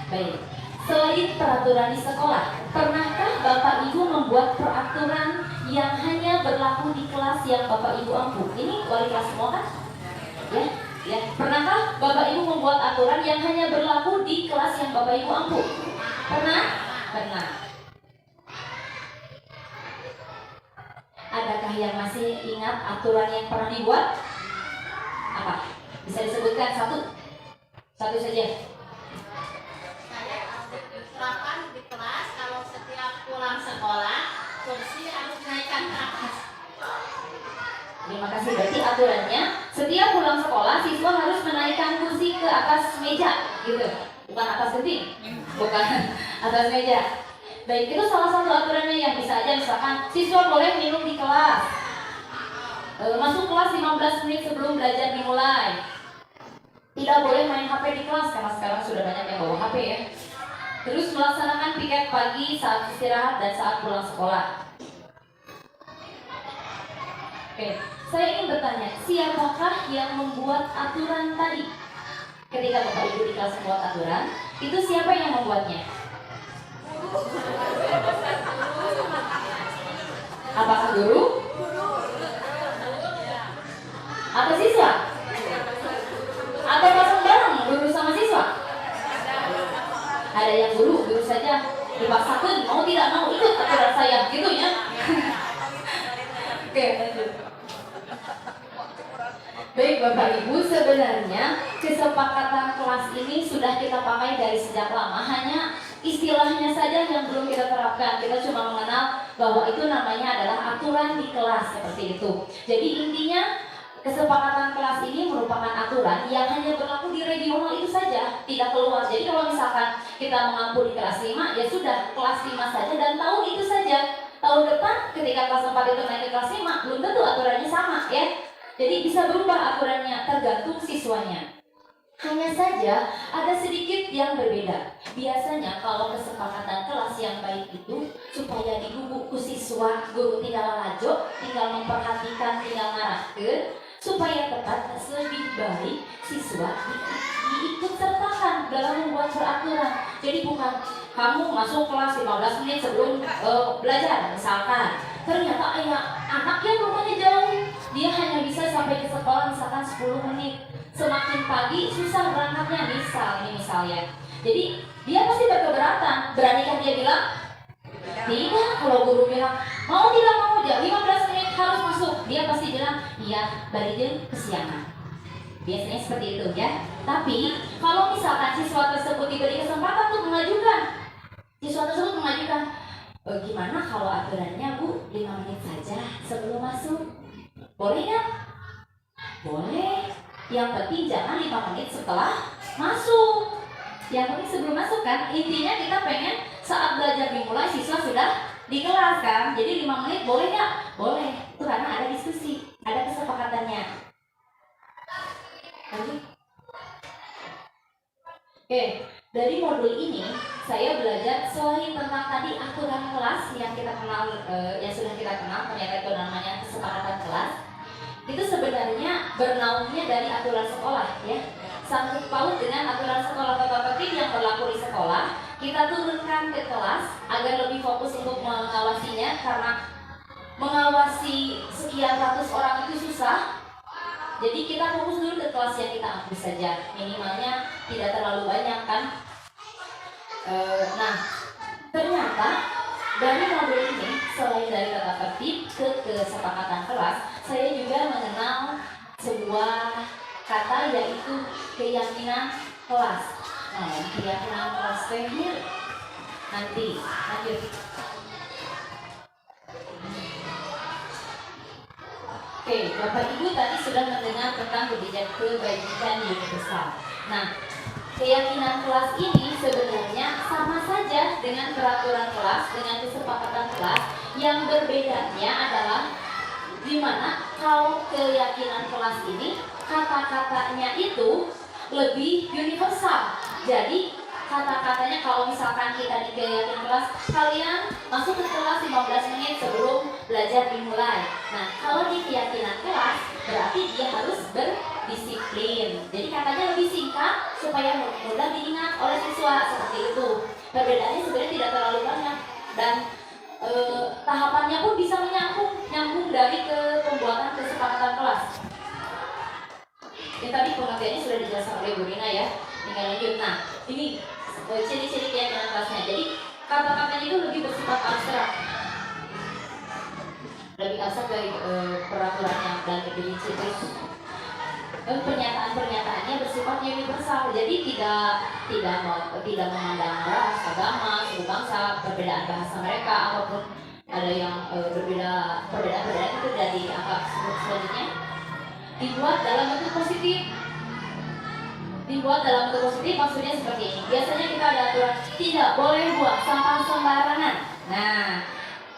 Baik. Selain peraturan di sekolah, pernahkah Bapak Ibu membuat peraturan yang hanya berlaku di kelas yang Bapak Ibu ampuh? Ini wali kelas semua kan? Ya. Pernahkah Bapak Ibu membuat aturan yang hanya berlaku di kelas yang Bapak Ibu ampuh? Pernah? Pernah. Adakah yang masih ingat aturan yang pernah dibuat? Apa? Bisa disebutkan satu? Satu saja. Terapkan di kelas kalau setiap pulang sekolah kursi harus dinaikkan ke atas. Terima kasih. Berarti aturannya setiap pulang sekolah siswa harus menaikkan kursi ke atas meja, gitu. Bukan atas genting, bukan atas meja. Baik, itu salah satu aturannya yang bisa aja misalkan siswa boleh minum di kelas. masuk kelas 15 menit sebelum belajar dimulai. Tidak boleh main HP di kelas karena sekarang sudah banyak yang bawa HP ya. Terus melaksanakan piket pagi saat istirahat dan saat pulang sekolah. Oke, saya ingin bertanya, siapakah yang membuat aturan tadi? Ketika Bapak Ibu di kelas membuat aturan, itu siapa yang membuatnya? Apakah guru? Atau siswa? Atau pasang bareng guru sama siswa? Ada yang guru saja dipaksakan mau tidak mau ikut aturan saya, gitu ya. Oke, lanjut. Baik Bapak Ibu, sebenarnya kesepakatan kelas ini sudah kita pakai dari sejak lama, hanya istilahnya saja yang belum kita terapkan. Kita cuma mengenal bahwa itu namanya adalah aturan di kelas, seperti itu. Jadi intinya kesepakatan kelas ini merupakan aturan yang hanya berlaku di regional itu saja, tidak keluar. Jadi kalau misalkan kita mengampu di kelas 5, ya sudah kelas 5 saja dan tahun itu saja. Tahun depan ketika kelas 4 itu naik ke kelas 5, belum tentu aturannya sama ya. Jadi bisa berubah aturannya tergantung siswanya. Hanya saja ada sedikit yang berbeda. Biasanya kalau kesepakatan kelas yang baik itu supaya digubuk ke siswa, guru tinggal lajo, tinggal memperhatikan, tinggal ngarahkeun, supaya tepat lebih baik siswa diikut sertakan dalam membuat peraturan. Jadi bukan kamu masuk kelas 15 menit sebelum belajar misalkan, ternyata anak yang rumahnya jauh, dia hanya bisa sampai ke sekolah misalkan 10 menit. Semakin pagi susah berangkatnya, misalnya. Jadi dia pasti berkeberatan. Beranikah dia bilang? Tidak. Kalau guru bilang mau tidak mau aja 15 menit harus masuk, dia pasti bilang iya, bari kesiangan. Biasanya seperti itu ya. Tapi kalau misalkan siswa tersebut diberi kesempatan untuk mengajukan, gimana kalau aturannya Bu 5 menit saja sebelum masuk, boleh nggak? Boleh. Yang penting jangan 5 menit setelah masuk. Yang penting sebelum masuk kan. Intinya kita pengen saat belajar dimulai siswa sudah di kelas kan. Jadi 5 menit boleh nggak? Boleh. Itu karena ada diskusi, ada kesepakatannya. Lanjut. Oke, dari modul ini saya belajar selain tentang tadi aturan kelas yang kita kenal, yang sudah kita kenal, ternyata itu namanya kesepakatan kelas. Itu sebenarnya bernaungnya dari aturan sekolah ya, sangkut paut dengan aturan sekolah tata tertib yang berlaku di sekolah. Kita turunkan ke kelas agar lebih fokus untuk mengawasinya, karena mengawasi sekian ratus orang itu susah. Jadi kita fokus dulu ke kelas yang kita ambil saja, minimalnya tidak terlalu banyak kan. Nah, ternyata dari modul ini selain dari tata tertib ke kesepakatan kelas, saya juga mengenal sebuah kata yaitu keyakinan kelas. Nah, keyakinan kelas tehnya nanti lanjut. Oke, Bapak Ibu tadi sudah mendengar tentang kebajikan universal. Nah, keyakinan kelas ini sebenarnya sama saja dengan peraturan kelas, dengan kesepakatan kelas. Yang berbedanya adalah di mana kalau keyakinan kelas ini kata-katanya itu lebih universal. Jadi kata-katanya kalau misalkan kita di keyakinan kelas, kalian masuk ke kelas 15 menit sebelum belajar dimulai. Nah, kalau di keyakinan kelas berarti dia harus berdisiplin. Jadi katanya lebih singkat supaya mudah diingat oleh siswa, seperti itu. Perbedaannya sebenarnya tidak terlalu banyak dan tahapannya pun bisa nyambung dari ke pembuatan kesepakatan kelas. Ini tadi pengertiannya sudah dijelaskan oleh Bu Rina ya. Tinggal lanjut. Nah, ini ciri-ciri keyakinan kelasnya. Jadi kata-katanya itu lebih bersifat abstrak, lebih abstrak dari peraturannya dan lebih terus pernyataan-pernyataannya bersifat universal. Jadi tidak memandang ras, agama, suku bangsa, perbedaan bahasa mereka ataupun ada yang perbedaan itu tidak dianggap. Selanjutnya dibuat dalam bentuk positif. Maksudnya seperti ini. Biasanya kita ada aturan tidak boleh buang sampah sembarangan. Nah,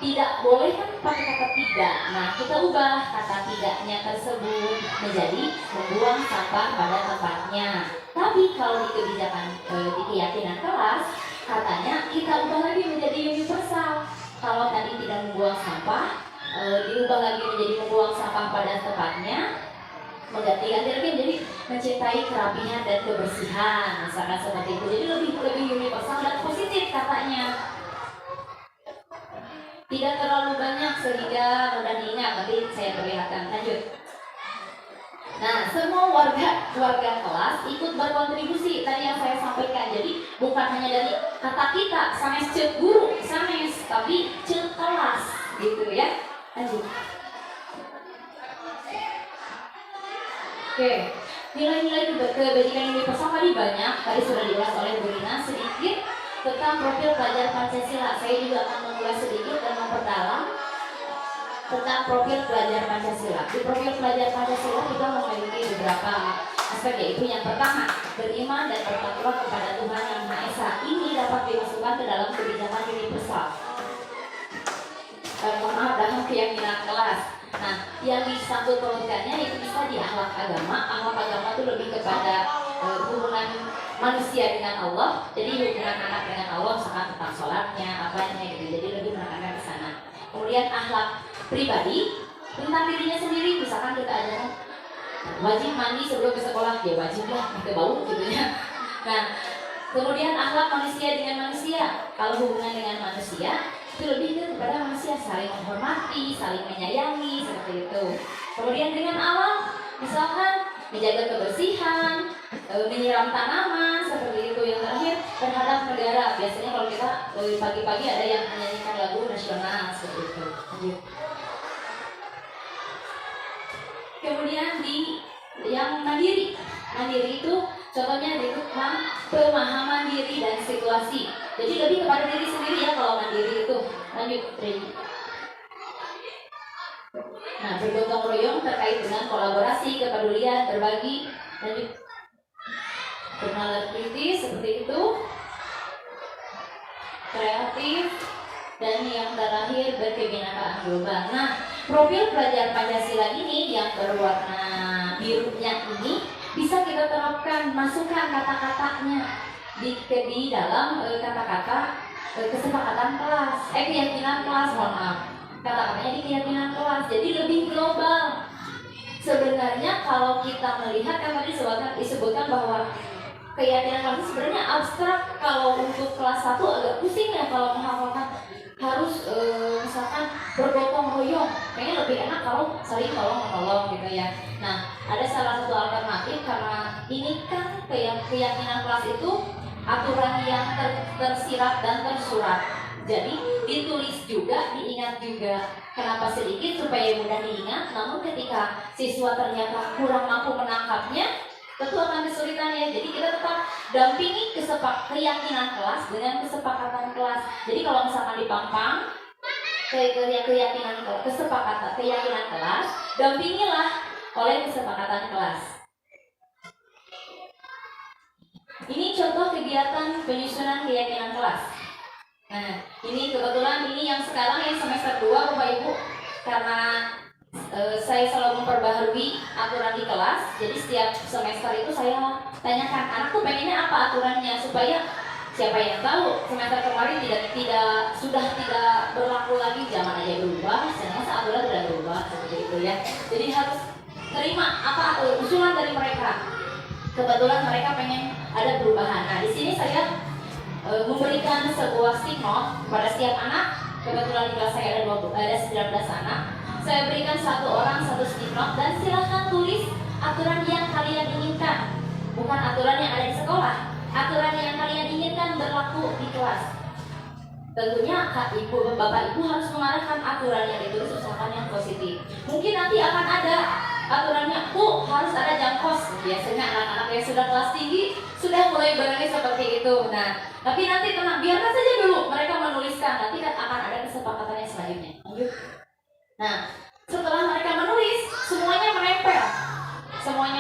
tidak boleh kan pakai kata tidak. Nah, kita ubah kata tidaknya tersebut menjadi membuang sampah pada tempatnya. Tapi kalau di kebijakan di keyakinan kelas, katanya kita ubah lagi menjadi universal. Kalau tadi tidak membuang sampah, diubah lagi menjadi membuang sampah pada tempatnya, mengganti-ganti lagi menjadi mencintai kerapihan dan kebersihan, misalkan seperti itu. Jadi lebih universal dan positif katanya. Tidak terlalu banyak sehingga mudah diingat. Nanti saya perlihatkan. Lanjut. Nah, semua warga kelas ikut berkontribusi tadi yang saya sampaikan. Jadi bukan hanya dari kata kita, sanes cek guru, sanes, tapi cek kelas, gitu ya. Lanjut. Oke, nilai-nilai kebajikan universal tadi banyak. Tadi sudah diulas oleh Bu Rina sedikit tentang profil pelajar Pancasila. Saya juga akan mengulas sedikit dan memperdalam tentang profil pelajar Pancasila. Di profil pelajar Pancasila kita memiliki beberapa aspek, yaitu yang pertama, beriman dan bertakwa kepada Tuhan Yang Maha Esa. Ini dapat dimasukkan ke dalam kebijakan universal. Maaf, dalam keyakinan kelas. Nah, yang disangkut pautkannya itu bisa di akhlak agama. Akhlak agama itu lebih kepada hubungan manusia dengan Allah. Jadi hubungan anak dengan Allah, misalkan tentang sholatnya, apanya gitu. Jadi lebih menekankan ke sana. Kemudian akhlak pribadi tentang dirinya sendiri, misalkan kita ajarkan wajib mandi sebelum ke sekolah, ya wajib lah, kita bau gitu ya. Nah, kemudian akhlak manusia dengan manusia. Kalau hubungan dengan manusia itu lebih kepada manusia saling menghormati, saling menyayangi, seperti itu. Kemudian dengan alam, misalkan menjaga kebersihan, menyiram tanaman, seperti itu. Yang terakhir terhadap negara. Biasanya kalau kita pagi-pagi ada yang menyanyikan lagu nasional, seperti itu. Kemudian di yang mandiri itu contohnya di tentang pemahaman diri dan situasi. Jadi lebih kepada diri sendiri ya kalau mandiri itu. Lanjut, Reni. Nah, bergotong royong terkait dengan kolaborasi, kepedulian, berbagi. Lanjut. Bernalar kritis seperti itu. Kreatif. Dan yang terakhir berkebinekaan global. Nah, profil pelajar Pancasila ini yang berwarna birunya ini bisa kita terapkan, masukkan kata-katanya di dalam kata-kata kesepakatan kelas, keyakinan kelas, mohon maaf. Kata-katanya di keyakinan kelas, jadi lebih global. Sebenarnya kalau kita melihat kan tadi disebutkan bahwa keyakinan kelas sebenarnya abstrak. Kalau untuk kelas 1 agak pusing ya kalau menghafalkan, harus misalkan bergotong royong. Kayaknya lebih enak kalau saling tolong-menolong gitu ya. Nah, ada salah satu alternatif karena ini kan keyakinan kelas itu aturan yang tersirat dan tersurat. Jadi ditulis juga, diingat juga. Kenapa sedikit? Supaya mudah diingat. Namun ketika siswa ternyata kurang mampu menangkapnya, tentu akan kesulitan ya. Jadi kita tetap dampingi keyakinan kelas dengan kesepakatan kelas. Jadi kalau misalkan dipampang keyakinan kelas, dampingilah oleh kesepakatan kelas. Ini contoh kegiatan penyusunan keyakinan kelas. Nah, ini kebetulan ini yang sekarang yang semester 2 Bapak Ibu, karena saya selalu memperbaharui aturan di kelas. Jadi setiap semester itu saya tanyakan anak tuh pengennya apa aturannya, supaya siapa yang tahu semester kemarin sudah tidak berlaku lagi, zaman aja berubah, sekarang aturan sudah berubah seperti itu ya. Jadi harus terima apa usulan dari mereka. Kebetulan mereka pengen ada perubahan. Nah, di sini saya memberikan sebuah stick note kepada setiap anak. Kebetulan di kelas saya ada 19 anak. Saya berikan satu orang satu stick note dan silahkan tulis aturan yang kalian inginkan, bukan aturan yang ada di sekolah, aturan yang kalian inginkan berlaku di kelas. Tentunya Bapak Ibu harus mengarahkan aturan yang ditulis usahakan yang positif. Mungkin nanti akan ada aturannya, Bu, harus ada jam kos. Biasanya anak-anak yang sudah kelas tinggi sudah mulai berani seperti itu. Nah, tapi nanti tenang, biarkan saja dulu mereka menuliskan. Nanti kan akan ada kesepakatan yang selanjutnya. Nah, setelah mereka menulis, semuanya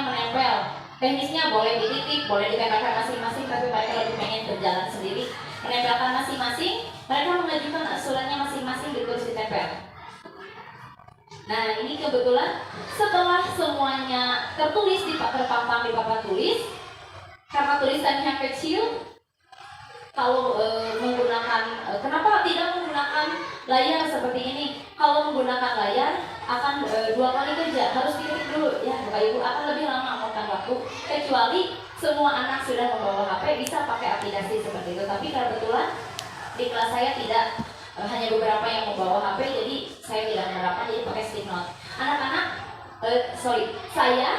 menempel. Teknisnya boleh dititik, boleh ditempelkan masing-masing, tapi mereka lebih pengen berjalan sendiri, menempelkan masing-masing. Mereka mengajukan usulannya masing-masing ditulis di tempel. Nah, ini kebetulan setelah semuanya tertulis terpampang di papan tulis, karena tulisannya kecil, kalau menggunakan kenapa tidak menggunakan layar seperti ini? Kalau menggunakan layar akan 2 kali kerja, harus diketik dulu ya Bapak Ibu, akan lebih lama memakan waktu. Kecuali semua anak sudah membawa HP, bisa pakai aplikasi seperti itu. Tapi kebetulan di kelas saya tidak, hanya beberapa yang membawa HP, jadi saya tidak menerapkan, jadi pakai stick note. Anak-anak, saya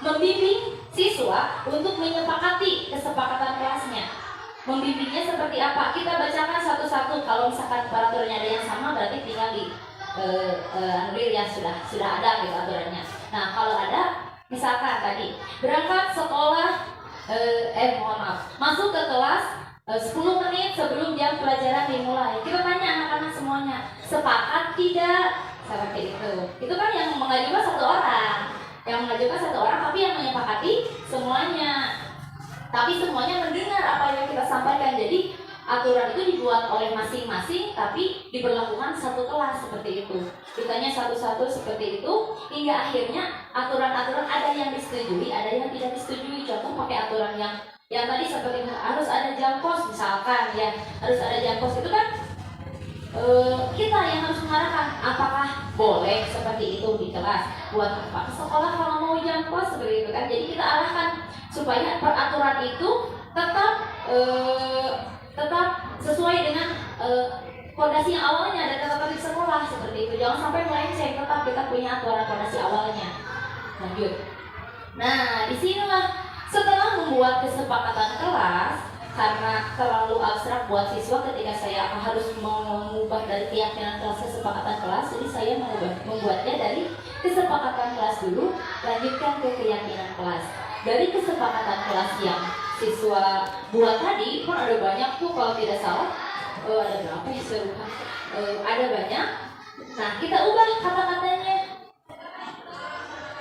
membimbing siswa untuk menyepakati kesepakatan kelasnya. Membimbingnya seperti apa? Kita bacakan satu-satu. Kalau misalkan peraturannya ada yang sama, berarti tinggal di anulir ya, sudah ada gitu aturannya. Nah, kalau ada, misalkan tadi berangkat sekolah, masuk ke kelas 10 menit sebelum jam pelajaran dimulai. Kita tanya anak-anak semuanya, sepakat tidak? Seperti itu. Itu kan yang mengajukan satu orang, tapi yang menyepakati semuanya. Tapi semuanya mendengar apa yang kita sampaikan. Jadi aturan itu dibuat oleh masing-masing, tapi diberlakukan satu kelas seperti itu. Ditanya satu-satu seperti itu, hingga akhirnya aturan-aturan ada yang disetujui, ada yang tidak disetujui. Contoh pakai aturan yang tadi seperti harus ada jam kos misalkan ya, harus ada jam kos itu kan kita yang harus mengarahkan apakah boleh seperti itu di kelas, buat apa ke sekolah kalau mau jam kos seperti itu kan. Jadi kita arahkan supaya peraturan itu tetap sesuai dengan fondasi yang awalnya dan tetap di sekolah seperti itu. Jangan sampai melenceng, tetap kita punya aturan fondasi awalnya. Lanjut. Nah, disinilah setelah membuat kesepakatan kelas, karena terlalu abstrak buat siswa ketika saya harus mengubah dari keyakinan kelas ke kesepakatan kelas, jadi saya membuatnya dari kesepakatan kelas dulu, lanjutkan ke keyakinan kelas. Dari kesepakatan kelas yang siswa buat tadi, kan ada banyak tuh kalau tidak salah, ada berapa ya serupa? Ada banyak. Nah, kita ubah kata-katanya.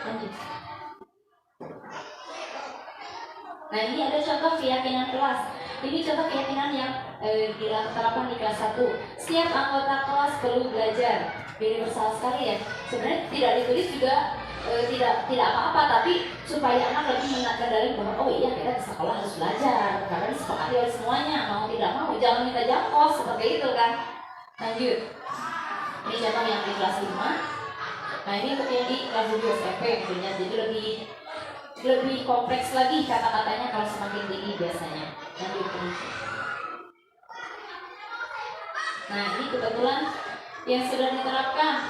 Lanjut. Nah, ini ada contoh keyakinan kelas. Ini contoh keyakinan yang diterapkan di kelas 1. Setiap anggota kelas perlu belajar. Universal sekali ya. Sebenarnya tidak ditulis juga tidak apa-apa, tapi supaya anak lebih mengenali bahwa oh iya kita di sekolah harus belajar, karena disepakati oleh semuanya, mau tidak mau jangan minta jam kos seperti itu kan. Lanjut. Ini contoh yang di kelas 5. Nah, ini untuk yang di kelas 7 SMP tentunya, jadi lebih kompleks lagi kata-katanya kalau semakin tinggi biasanya. Lanjut. Nah, ini kebetulan yang sudah diterapkan.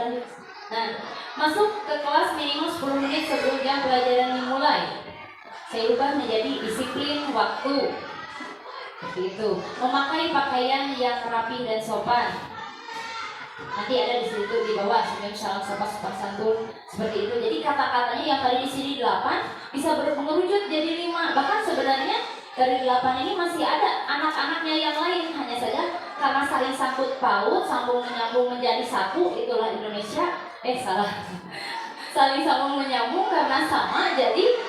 Lanjut. Nah, masuk ke kelas minimal 10 menit sebelum jam pelajaran dimulai. Saya ubah menjadi disiplin waktu. Seperti itu. Memakai pakaian yang rapi dan sopan. Nanti ada di situ di bawah senyum, salam sapa, sopan santun, seperti itu. Jadi kata-katanya yang tadi di sini 8 bisa mengerucut jadi 5. Bahkan sebenarnya dari 8 ini masih ada anak-anaknya yang lain, hanya saja karena saling sangkut paut, sambung menyambung menjadi satu, itulah Indonesia. Saling sambung menyambung karena sama, jadi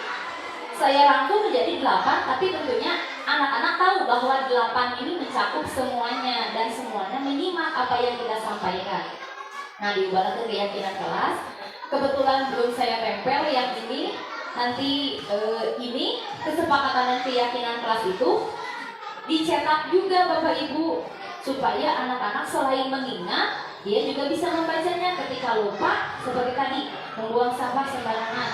saya rangkum menjadi 8, tapi tentunya anak-anak tahu bahwa 8 ini mencakup semuanya dan semuanya menyimak apa yang kita sampaikan. Nah, diubah ke keyakinan kelas. Kebetulan belum saya tempel yang ini. Nanti ini kesepakatan dan keyakinan kelas itu dicetak juga Bapak Ibu, supaya anak-anak selain mengingat, dia juga bisa membacanya ketika lupa, seperti tadi membuang sampah sembarangan.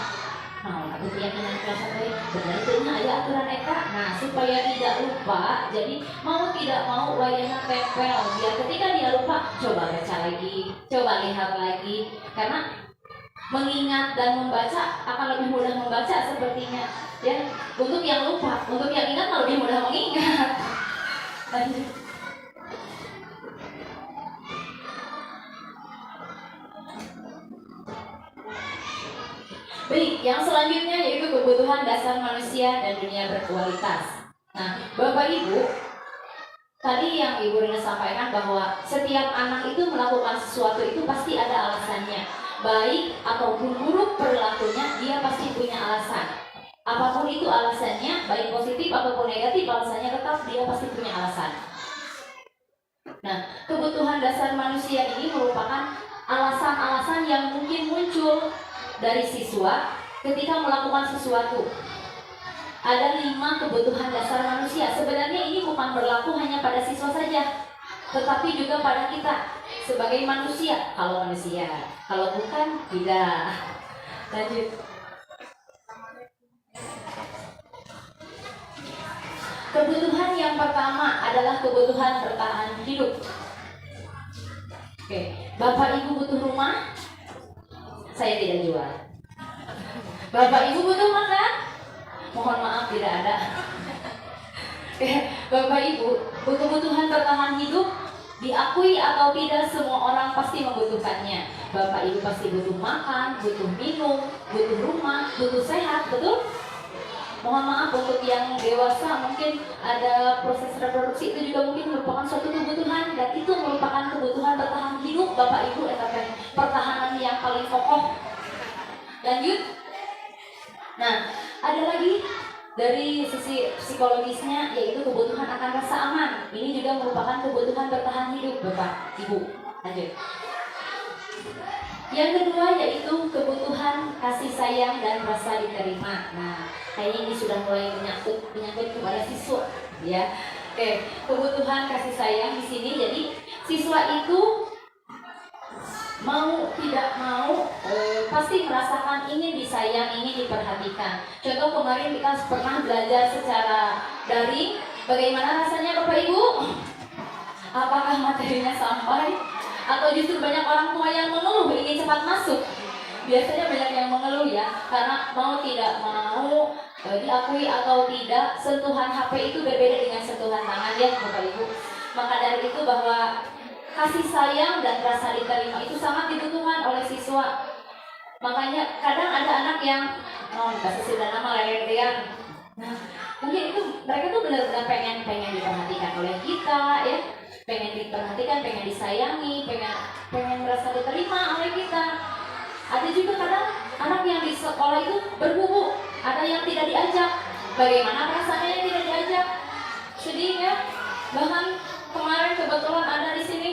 Nah, untuk keyakinan kelas 1 benar itu ada aturan eka. Nah, supaya tidak lupa, jadi mau tidak mau wayangnya tempel, biar ketika dia lupa coba baca lagi, coba lihat lagi, karena mengingat dan membaca akan lebih mudah membaca sepertinya ya. Untuk yang lupa, untuk yang ingat lebih mudah mengingat. Lanjut. Baik, yang selanjutnya yaitu kebutuhan dasar manusia dan dunia berkualitas. Nah, Bapak Ibu, tadi yang Ibu Rina sampaikan bahwa setiap anak itu melakukan sesuatu itu pasti ada alasannya. Baik ataupun buruk perilakunya, dia pasti punya alasan. Apapun itu alasannya, baik positif ataupun negatif, alasannya tetap dia pasti punya alasan. Nah, kebutuhan dasar manusia ini merupakan alasan-alasan yang mungkin muncul dari siswa ketika melakukan sesuatu. Ada 5 kebutuhan dasar manusia. Sebenarnya ini bukan berlaku hanya pada siswa saja, tetapi juga pada kita sebagai manusia. Kalau manusia, kalau bukan tidak. Lanjut. Kebutuhan yang pertama adalah kebutuhan bertahan hidup. Oke, Bapak Ibu butuh rumah? Saya tidak jual. Bapak Ibu butuh makan? Mohon maaf tidak ada. Oke, Bapak Ibu, kebutuhan bertahan hidup diakui atau tidak semua orang pasti membutuhkannya. Bapak Ibu pasti butuh makan, butuh minum, butuh rumah, butuh sehat, betul? Mohon maaf untuk yang dewasa mungkin ada proses reproduksi itu juga mungkin merupakan suatu kebutuhan dan itu merupakan kebutuhan bertahan hidup Bapak Ibu pertahanan yang paling kokoh. Lanjut. Nah, ada lagi dari sisi psikologisnya yaitu kebutuhan akan rasa aman. Ini juga merupakan kebutuhan bertahan hidup Bapak Ibu. Lanjut. Yang kedua yaitu kebutuhan kasih sayang dan rasa diterima. Nah, kayaknya ini sudah mulai menyangkut kepada siswa, ya. Oke, kebutuhan kasih sayang di sini. Jadi siswa itu mau tidak mau pasti merasakan ingin disayang, ingin diperhatikan. Contoh kemarin kita pernah belajar secara daring. Bagaimana rasanya Bapak Ibu? Apakah materinya sampai? Atau justru banyak orang tua yang mengeluh ingin cepat masuk? Biasanya banyak yang mengeluh ya, karena mau tidak mau diakui atau tidak, sentuhan HP itu berbeda dengan sentuhan tangan ya Bapak Ibu. Maka dari itu bahwa kasih sayang dan rasa diterima itu sangat dibutuhkan oleh siswa. Makanya kadang ada anak yang bahasa sudah nama lelean. Nah, mungkin itu mereka tuh benar-benar pengen diperhatikan oleh kita ya. Pengen diperhatikan, pengen disayangi, pengen merasa diterima oleh kita. Ada juga kadang anak yang di sekolah itu berbubu, ada yang tidak diajak. Bagaimana perasaannya yang tidak diajak? Sedih ya. Bahkan kemarin kebetulan ada di sini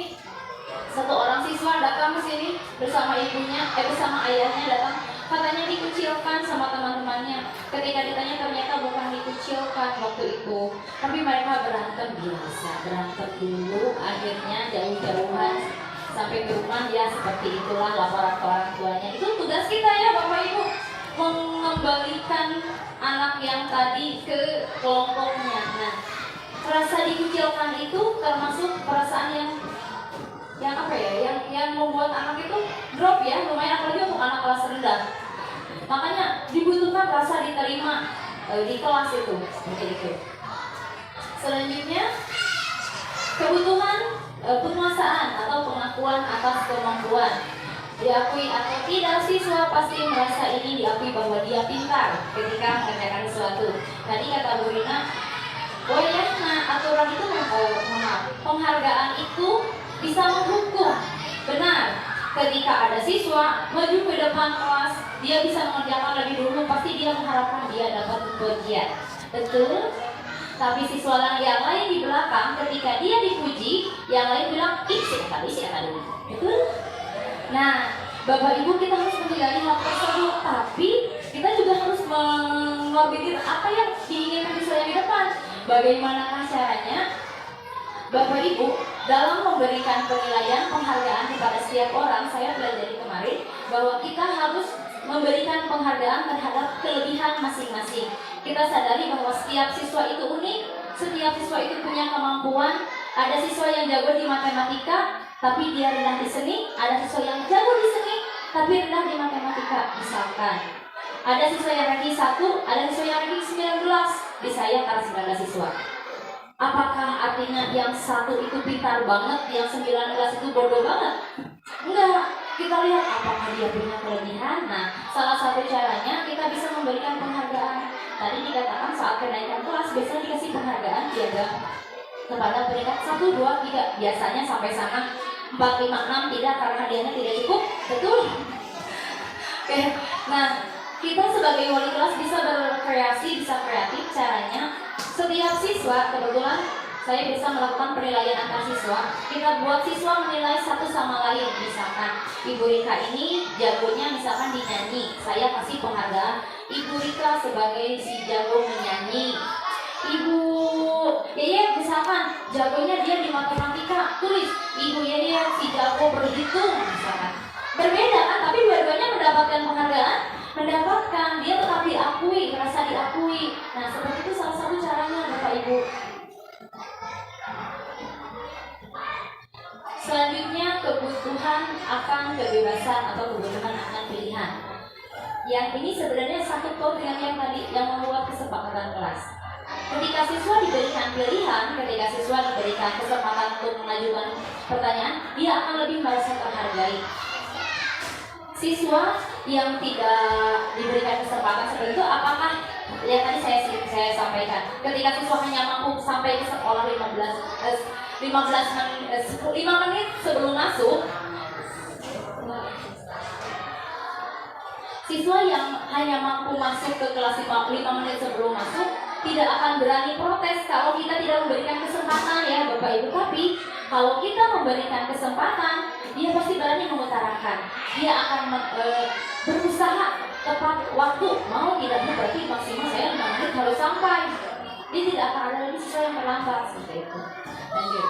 satu orang siswa datang ke sini bersama ibunya, bersama ayahnya datang. Katanya dikucilkan sama teman-temannya. Ketika ditanya ternyata bukan dikucilkan waktu itu, tapi mereka berantem biasa, berantem dulu, akhirnya jauh-jauhan sampai ke rumah ya seperti itulah laporan ke orang tuanya. Itu tugas kita ya Bapak Ibu, mengembalikan anak yang tadi ke kelompoknya. Nah, rasa dikucilkan itu termasuk perasaan yang apa ya, yang membuat anak itu drop ya, lumayan apalagi untuk anak kelas rendah. Makanya dibutuhkan rasa diterima di kelas itu, seperti itu. Selanjutnya kebutuhan penguasaan atau pengakuan atas kemampuan. Diakui atau tidak, siswa pasti merasa ini diakui bahwa dia pintar ketika mengerjakan sesuatu. Tadi kata Bu Rina, oh ya, nah aturan itu penghargaan itu bisa menghukum. Benar, ketika ada siswa maju ke depan kelas, dia bisa mengerjakan lebih dulu, pasti dia mengharapkan dia dapat pujian. Betul? Tapi siswa yang lain di belakang, ketika dia dipuji, yang lain bilang, ih siapa dulu. Betul? Nah, Bapak Ibu kita harus menghindari hal tersebut, tapi kita juga harus mengorbiter apa yang diinginkan siswa yang di depan. Bagaimana caranya Bapak Ibu dalam memberikan penilaian penghargaan kepada setiap orang? Saya belajar kemarin bahwa kita harus memberikan penghargaan terhadap kelebihan masing-masing. Kita sadari bahwa setiap siswa itu unik, setiap siswa itu punya kemampuan. Ada siswa yang jago di matematika, tapi dia rendah di seni. Ada siswa yang jago di seni, tapi rendah di matematika. Misalkan, ada siswa yang ranking 1, ada siswa yang ranking 19. Di saya karena 19 siswa. Apakah artinya yang 1 itu pintar banget, yang 19 itu bodoh banget? Enggak. Kita lihat apakah dia punya kelebihan. Nah, salah satu caranya kita bisa memberikan penghargaan. Tadi dikatakan saat kenaikan kelas biasanya dikasih penghargaan piagam kepada peringkat 1, 2, 3. Biasanya sampai sana 4, 5, 6 tidak, karena hadiahnya tidak cukup. Betul? Oke. Nah, kita sebagai wali kelas bisa berkreasi, bisa kreatif. Caranya setiap siswa, kebetulan saya bisa melakukan penilaian antar siswa. siswa, kita buat siswa menilai satu sama lain. Misalkan Ibu Rika ini jagonya misalkan di nyanyi, saya kasih penghargaan Ibu Rika sebagai si jago menyanyi. Ibu Yeye misalkan jagonya dia di matematika, tulis Ibu Yeye si jago berhitung misalkan. Berbeda kan, tapi dua-duanya mendapatkan penghargaan, mendapatkan, dia tetap diakui, merasa diakui. Nah seperti itu salah satu caranya Bapak Ibu. Selanjutnya kebutuhan akan kebebasan atau kebutuhan akan pilihan. Yang ini sebenarnya satu paut dengan yang tadi, yang membuat kesepakatan kelas. Ketika siswa diberikan pilihan, ketika siswa diberikan kesempatan untuk mengajukan pertanyaan, dia akan lebih merasa terhargai. Siswa yang tidak diberikan kesempatan seperti itu, apakah yang tadi saya sampaikan, ketika siswa hanya mampu sampai ke sekolah 5 menit sebelum masuk, siswa yang hanya mampu masuk ke kelas 5 menit sebelum masuk tidak akan berani protes kalau kita tidak memberikan kesempatan ya Bapak Ibu. Tapi kalau kita memberikan kesempatan, dia pasti berani mengutarakan. Dia akan berusaha tepat waktu. Mau tidak mau berarti maksimal saya 5 menit harus sampai. Dia tidak akan ada lagi siswa yang terlambat seperti itu. Lanjut.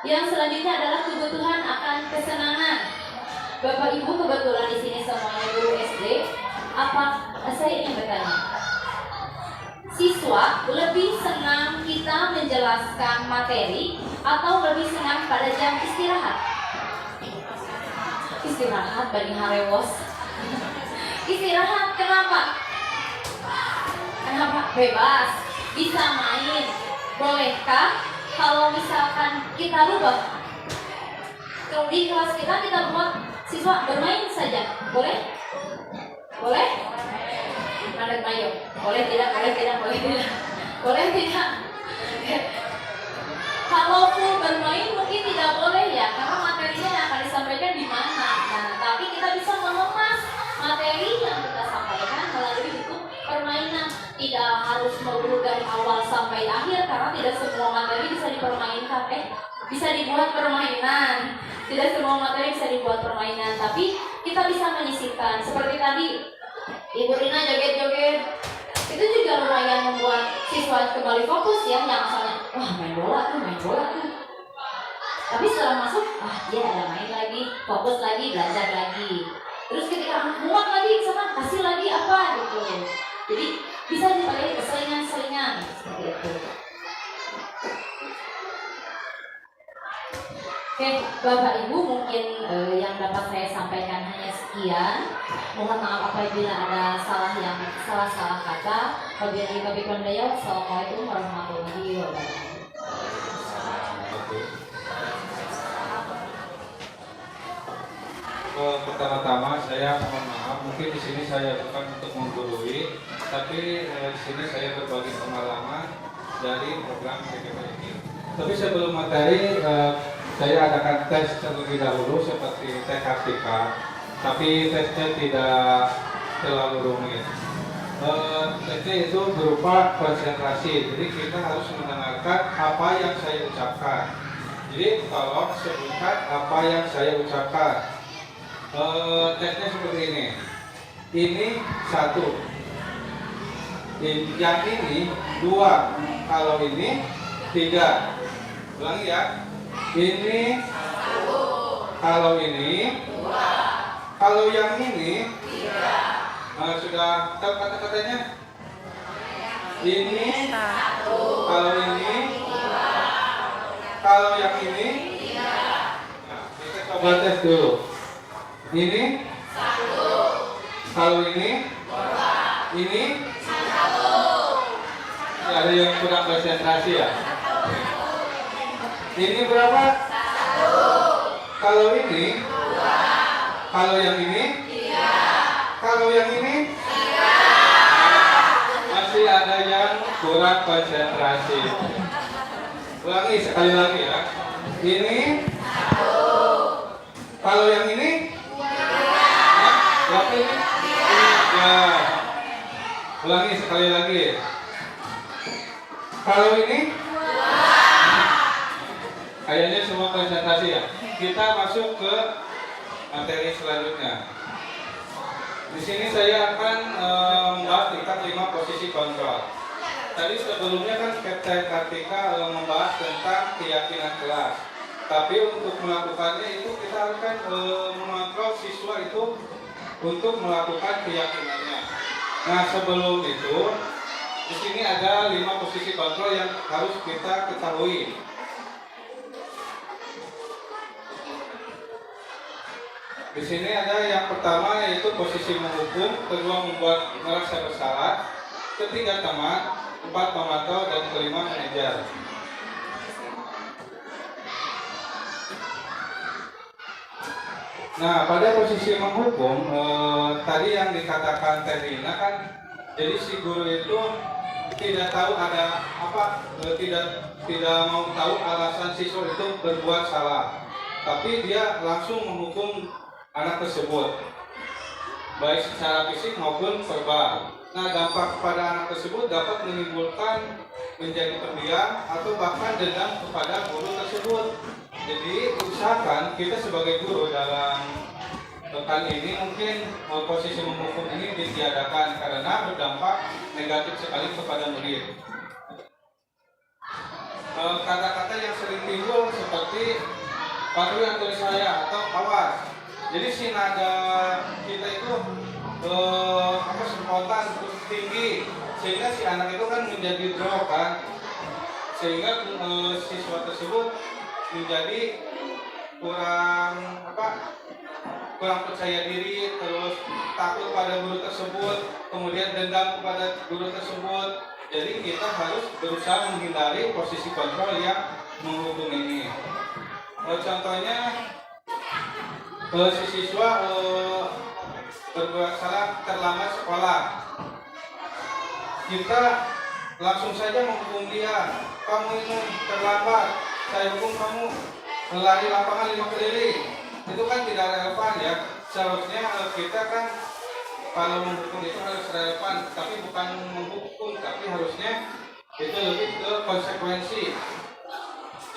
Yang selanjutnya adalah kebutuhan akan kesenangan. Bapak Ibu kebetulan di sini semuanya guru SD. Apa saya ingin bertanya? Siswa lebih senang kita menjelaskan materi atau lebih senang pada jam istirahat? Istirahat bagi harewos. Istirahat kenapa? Kenapa? Bebas, bisa main. Bolehkah kalau misalkan kita rubah? Kalau di kelas kita buat siswa bermain saja, boleh? Boleh? Ada mayo. Boleh tidak? Boleh tidak? Kalau full bermain mungkin tidak boleh ya, karena materinya yang akan disampaikan di mana. Nah, tapi kita bisa mengemas materi yang kita sampaikan melalui bentuk permainan. Tidak harus melulu dari awal sampai akhir, karena tidak semua materi bisa dipermainkan. Bisa dibuat permainan. Tidak semua materi bisa dibuat permainan, tapi kita bisa menyisipkan. Seperti tadi, Ibu Rina joget-joget, itu juga lumayan membuat siswa kembali fokus ya, yang asalnya, wah main bola tuh. Tapi setelah masuk, dia ada main lagi, fokus lagi, belajar lagi. Terus ketika muak lagi, misalkan kasih lagi apa gitu. Jadi bisa dipakai selingan-selingan seperti itu. Oke, Bapak Ibu mungkin yang dapat saya sampaikan hanya sekian. Mohon maaf apabila ada salah kata. Wassalamualaikum warahmatullahi wabarakatuh. Pertama-tama saya mohon maaf, mungkin di sini saya bukan untuk menggurui, tapi di sini saya berbagi pengalaman dari program PKP ini. Tapi sebelum materi, saya adakan tes terlebih dahulu seperti TKTK, tapi tesnya tidak terlalu rumit. Tesnya itu berupa konsentrasi, jadi kita harus mendengarkan apa yang saya ucapkan. Jadi tolong sebutkan apa yang saya ucapkan. Tesnya seperti ini. Ini 1. Yang ini 2. Kalau ini 3. Ulangi ya. Ini 1. Kalau ini 2. Kalau yang ini 3. Sudah tahu kata-katanya? Ini 1. Kalau ini 2. Kalau yang ini 3. Nah, kita coba tes dulu. Ini 1. Kalau ini 2. Ini 1. Ada yang kurang konsentrasi ya? Ini berapa? 1. Kalau ini 2. Kalau yang ini 3. Kalau yang ini 3. Masih ada yang kurang konsentrasi. Ulangi sekali lagi ya. Ini 1. Kalau yang ini 3. Berapa ini? 3. Ulangi sekali lagi. Kalau ini? Kayaknya semua konsentrasi ya. Kita masuk ke materi selanjutnya. Di sini saya akan membahas tingkat 5 posisi kontrol. Tadi sebelumnya kan Kapten Kartika membahas tentang keyakinan kelas. Tapi untuk melakukannya itu kita harus kan mengontrol siswa itu untuk melakukan keyakinannya. Nah sebelum itu, di sini ada 5 posisi kontrol yang harus kita ketahui. Di sini ada yang pertama yaitu posisi menghukum, kedua membuat merasa bersalah, ketiga teman, 4 memantau, dan kelima mengejar. Nah, pada posisi menghukum, tadi yang dikatakan Terina kan, jadi si guru itu tidak tahu ada apa, tidak mau tahu alasan siswa itu berbuat salah, tapi dia langsung menghukum anak tersebut, baik secara fisik maupun verbal. Nah, dampak pada anak tersebut dapat menimbulkan menjadi pendiam atau bahkan dendam kepada guru tersebut. Jadi usahakan kita sebagai guru dalam kali ini mungkin posisi menghukum ini ditiadakan karena berdampak negatif sekali kepada murid. Kata-kata yang sering timbul seperti patuhi aturan saya atau awas. Jadi si nada kita itu spontan terus tinggi sehingga si anak itu kan menjadi drop kan, sehingga siswa tersebut menjadi kurang percaya diri, terus takut pada guru tersebut, kemudian dendam kepada guru tersebut. Jadi kita harus berusaha menghindari posisi kontrol yang menghukum ini. Contohnya si siswa berbuat salah terlambat sekolah, kita langsung saja menghukum dia. Kamu ini terlambat, saya hukum kamu lari lapangan 5 keliling. Itu kan tidak relevan ya. Seharusnya kita kan kalau menghukum itu harus relevan, tapi bukan menghukum, tapi harusnya itu lebih ke konsekuensi.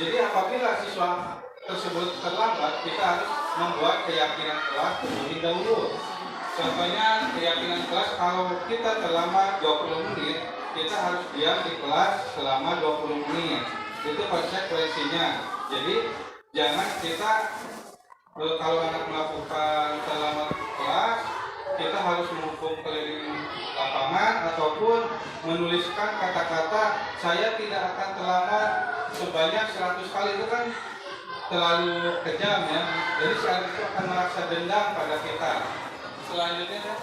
Jadi apabila siswa tersebut terlambat, kita harus membuat keyakinan kelas terlebih dahulu. Contohnya keyakinan kelas, kalau kita terlambat 20 menit, kita harus diam di kelas selama 20 menit. Itu konsekuensinya. Jadi jangan kita kalau anak melakukan terlambat kelas, kita harus menghukum keliling lapangan ataupun menuliskan kata-kata saya tidak akan terlambat sebanyak 100 kali. Itu kan terlalu kejam ya. Jadi si anak itu akan merasa dendam pada kita. Selanjutnya,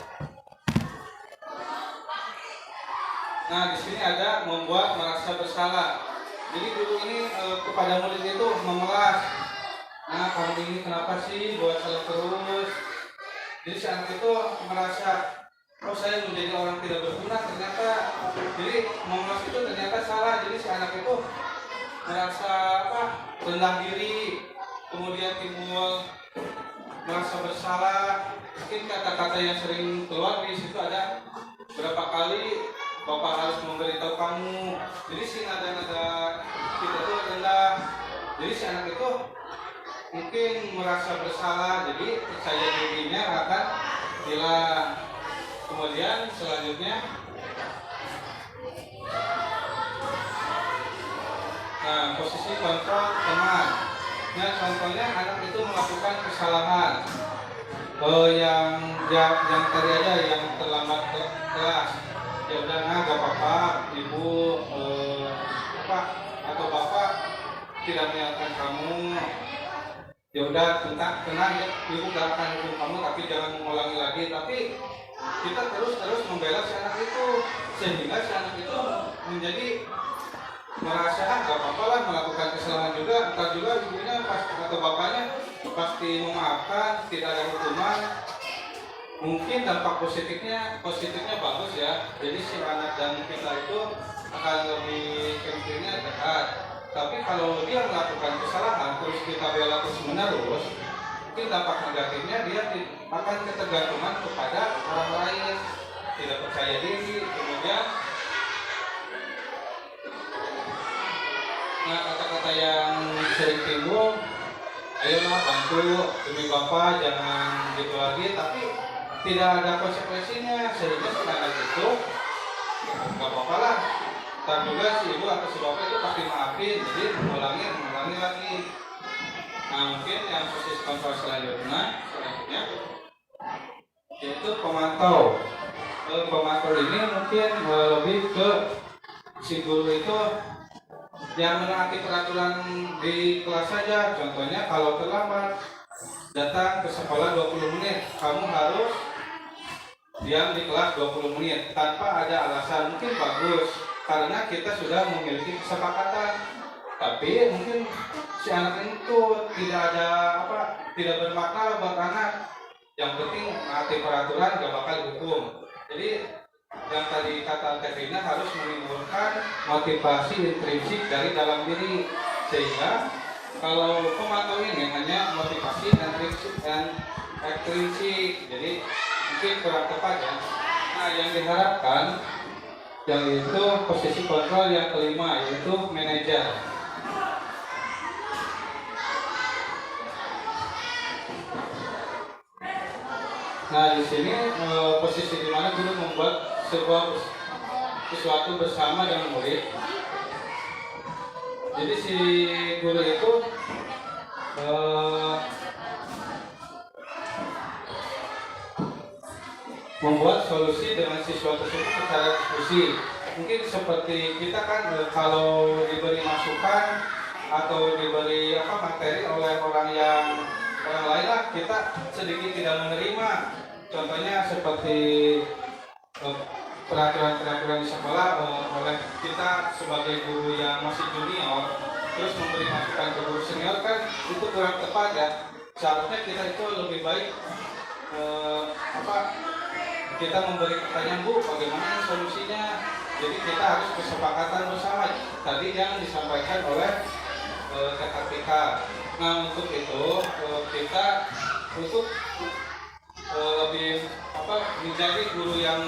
nah di sini ada membuat merasa bersalah. Jadi guru ini kepada murid itu memelas. Nah, kamu ini kenapa sih buat salah terus? Jadi si anak itu merasa, oh saya menjadi orang tidak berguna ternyata. Jadi memelas itu ternyata salah. Jadi si anak itu merasa rendah diri, kemudian timbul merasa bersalah. Mungkin kata-kata yang sering keluar di situ ada berapa kali Bapak harus memberitahu kamu. Jadi si nada-nada kita itu rendah. Jadi si anak itu mungkin merasa bersalah, jadi percaya dirinya akan hilang. Kemudian selanjutnya, nah posisi kontrol teman. Nah contohnya anak itu melakukan kesalahan. Yang tadi aja yang terlambat ke kelas, ya udah gak apa-apa, ibu atau bapak tidak menyalahkan kamu, ya udah tenang ya, ibu gak akan hukum kamu, tapi jangan mengulangi lagi. Tapi kita terus membela si anak itu sehingga si anak itu menjadi merasa gak apa-apa lah melakukan kesalahan juga, entar juga ibunya atau bapaknya pasti memaafkan, tidak ada hukuman. Mungkin dampak positifnya bagus ya. Jadi si anak dan kita itu akan lebih chemistry-nya dekat. Tapi kalau dia melakukan kesalahan terus kita bela terus menerus, mungkin dampak negatifnya dia akan ketergantungan kepada orang lain, tidak percaya diri, kemudian Nah, kata-kata yang sering timbul, ayolah bantu demi Bapak, jangan gitu lagi, tapi tidak ada konsekuensinya, sehingga setelah itu nggak apa-apa lah. Dan juga si ibu atau si bapak itu pasti maafin, jadi mengulangi lagi. Nah, mungkin yang posisi kontrol selanjutnya yaitu pemantau. Pemantau ini mungkin lebih ke si guru itu yang menaati peraturan di kelas saja. Contohnya kalau terlambat datang ke sekolah 20 menit, kamu harus diam di kelas 20 menit tanpa ada alasan. Mungkin bagus karena kita sudah memiliki kesepakatan, tapi mungkin si anak itu tidak bermakna buat anak. Yang penting menaati peraturan, gak bakal hukum. Jadi yang tadi kata Katrina harus menimbulkan motivasi intrinsik dari dalam diri, sehingga kalau pemantau ini hanya motivasi dan ekstrinsik, jadi mungkin kurang tepat ya. Nah, yang diharapkan yang itu posisi kontrol yang kelima, yaitu manajer. Nah, di sini posisi di mana guru membuat sesuatu bersama dengan murid. Jadi si guru itu membuat solusi dengan siswa tersebut secara diskusi. Mungkin seperti kita kan kalau diberi masukan atau diberi materi oleh orang lain lah, kita sedikit tidak menerima. Contohnya seperti peraturan-peraturan di sekolah oleh kita sebagai guru yang masih junior, terus memberi masukan ke guru senior, kan itu kurang tepat ya. Seharusnya kita itu lebih baik kita memberi pertanyaan, Bu, bagaimana solusinya? Jadi kita harus kesepakatan bersama. Tadi yang disampaikan oleh KKPK. Nah, untuk itu kita untuk lebih menjadi guru yang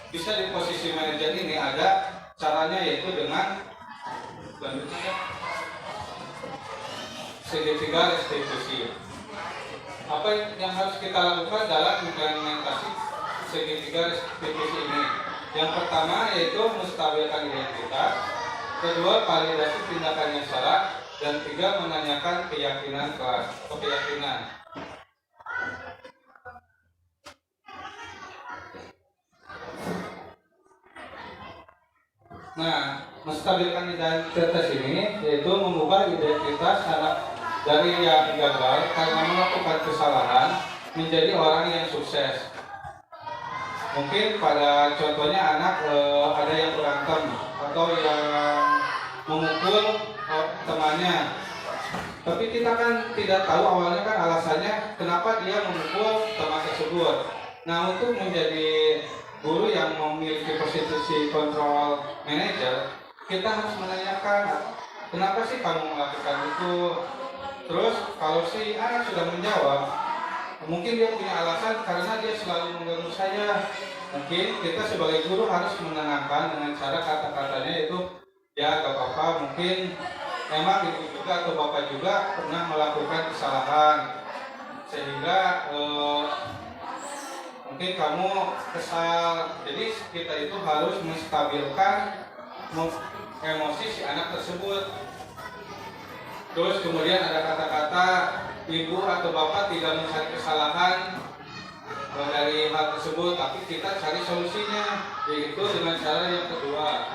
bisa di posisi manajer ini, ada caranya, yaitu dengan segitiga restitusi. Apa yang harus kita lakukan dalam implementasi segitiga restitusi ini? Yang pertama yaitu menstabilkan identitas, kedua validasi tindakan yang salah, dan tiga menanyakan keyakinan kelas atau keyakinan. Nah, menstabilkan identitas ini yaitu mengubah identitas anak dari yang gagal karena melakukan kesalahan menjadi orang yang sukses. Mungkin pada contohnya anak ada yang berantem atau yang memukul temannya, tapi kita kan tidak tahu awalnya kan alasannya kenapa dia memukul teman tersebut. Nah, untuk menjadi guru yang memiliki posisi kontrol manager, kita harus menanyakan, kenapa sih kamu melakukan itu? Terus kalau si anak sudah menjawab, mungkin dia punya alasan karena dia selalu mengganggu saya. Mungkin kita sebagai guru harus menenangkan dengan cara kata-katanya, yaitu ya gak apa-apa, mungkin memang ibu juga atau bapak juga pernah melakukan kesalahan sehingga mungkin kamu kesal. Jadi kita itu harus menstabilkan emosi si anak tersebut. Terus kemudian ada kata-kata, ibu atau bapak tidak mencari kesalahan dari hal tersebut, tapi kita cari solusinya, yaitu dengan cara yang kedua,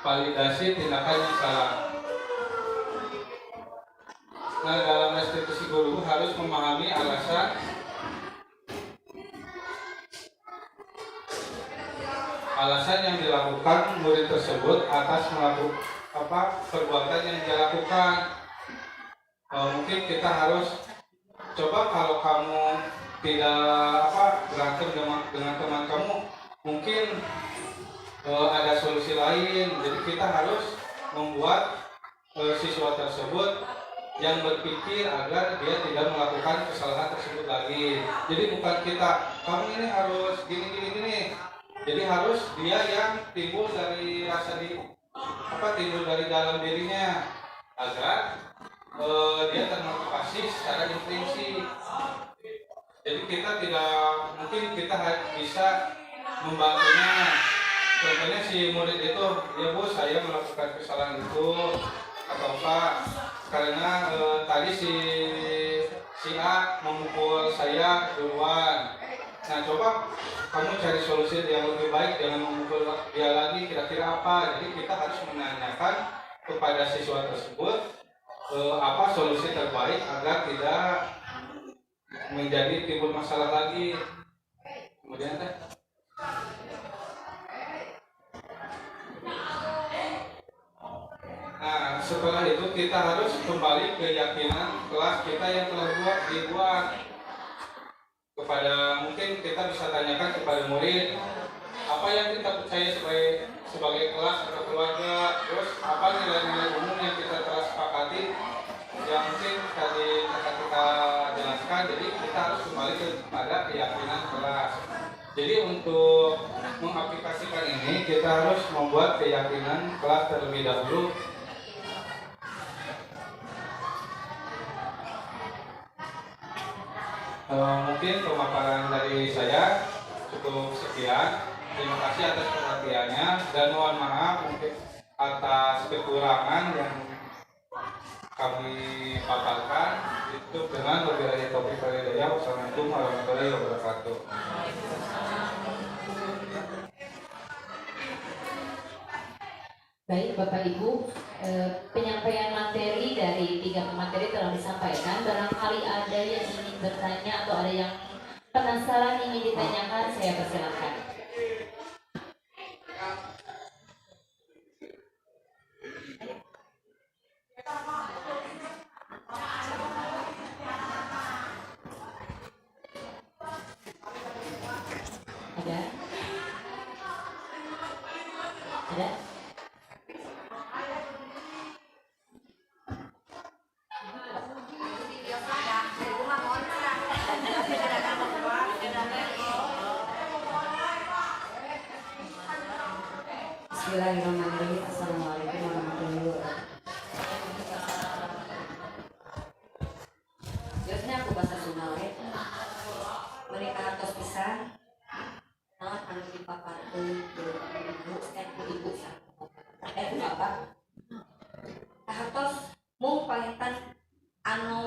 validasi tindakan yang salah. Nah, dalam restitusi guru harus memahami alasan yang dilakukan murid tersebut atas melakukan perbuatan yang dia lakukan. Mungkin kita harus coba, kalau kamu tidak berantem dengan teman kamu, mungkin ada solusi lain. Jadi kita harus membuat siswa tersebut yang berpikir agar dia tidak melakukan kesalahan tersebut lagi. Jadi bukan kita, kamu ini harus gini, Jadi harus dia yang timbul dari rasa timbul dari dalam dirinya agar dia termotivasi secara intrinsik. Jadi kita tidak mungkin kita bisa membantunya. Contohnya si murid itu, ya Bu, saya melakukan kesalahan itu atau Pak, karena tadi si A memukul saya duluan. Nah, coba kamu cari solusi yang lebih baik, jangan memukul dia lagi, kira-kira apa. Jadi kita harus menanyakan kepada siswa tersebut apa solusi terbaik agar tidak menjadi timbul masalah lagi. Kemudian nah, setelah itu kita harus kembali ke keyakinan kelas kita yang telah dibuat. Kepada mungkin kita bisa tanyakan kepada murid apa yang kita percaya sebagai kelas atau keluarga, terus apa nilai-nilai umum yang kita telah sepakati yang mungkin tadi kita jelaskan. Jadi kita harus kembali kepada keyakinan kelas. Jadi untuk mengaplikasikan ini kita harus membuat keyakinan kelas terlebih dahulu. Mungkin pemaparan dari saya cukup sekian. Terima kasih atas perhatiannya dan mohon maaf mungkin atas kekurangan yang kami paparkan. Itu dengan wabillahi taufiq wal hidayah. Wassalamualaikum warahmatullahi wabarakatuh. Baik Bapak Ibu, penyampaian materi dari 3 pemateri telah disampaikan. Barangkali ada yang ingin bertanya atau ada yang penasaran ingin ditanyakan, saya persilakan. Ada? Ada? Bismillahirrahmanirrahim. Assalamualaikum warahmatullahi wabarakatuh. Biasanya aku bahasa Sunda we. Mereka hartos pisan. Naon anu dipaparkeun ibu bapak. Hartos mung pangitan anu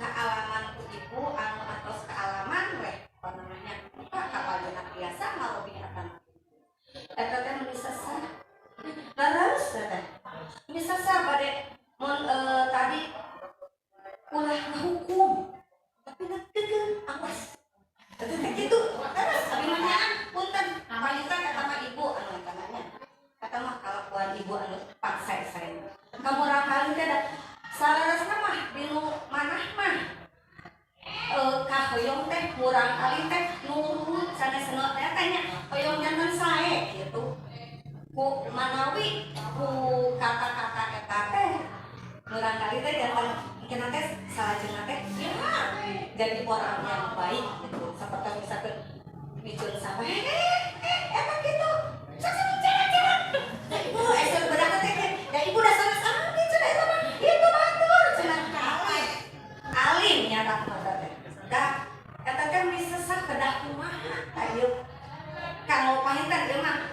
kealaman ku ibu anu atos kealaman we. Apa namanya? Kapal jenak biasa mau binatang. Eta teh bisa sah. Terus teh. Bisa sah bade mun tadi ulah hukum. Tapi ngetegeun awas. Teh kitu. Terus abimanyaan punten palitan kata mah ibu anu tananya. Kata mah kalakuan ibu anu paksa saya. Kamu rakali teh salarasna mah dinu manah mah. Kahoyong teh murang kali teh nurut sanesna teh tanya hoyong janten sae gitu ku manawi ku kata-kata eta teh murang kali teh janten kena teh salajengna teh ya jadi orang yang baik gitu seperti misalkan micun sampai eta gitu sasa bicara da ibu esel bedak teh da ibu da sanes gitu eta mah itu batur cenah alim nyata mah teh da eta kan bisa sah kedah kumaha ayo kalau pahitan ieu mah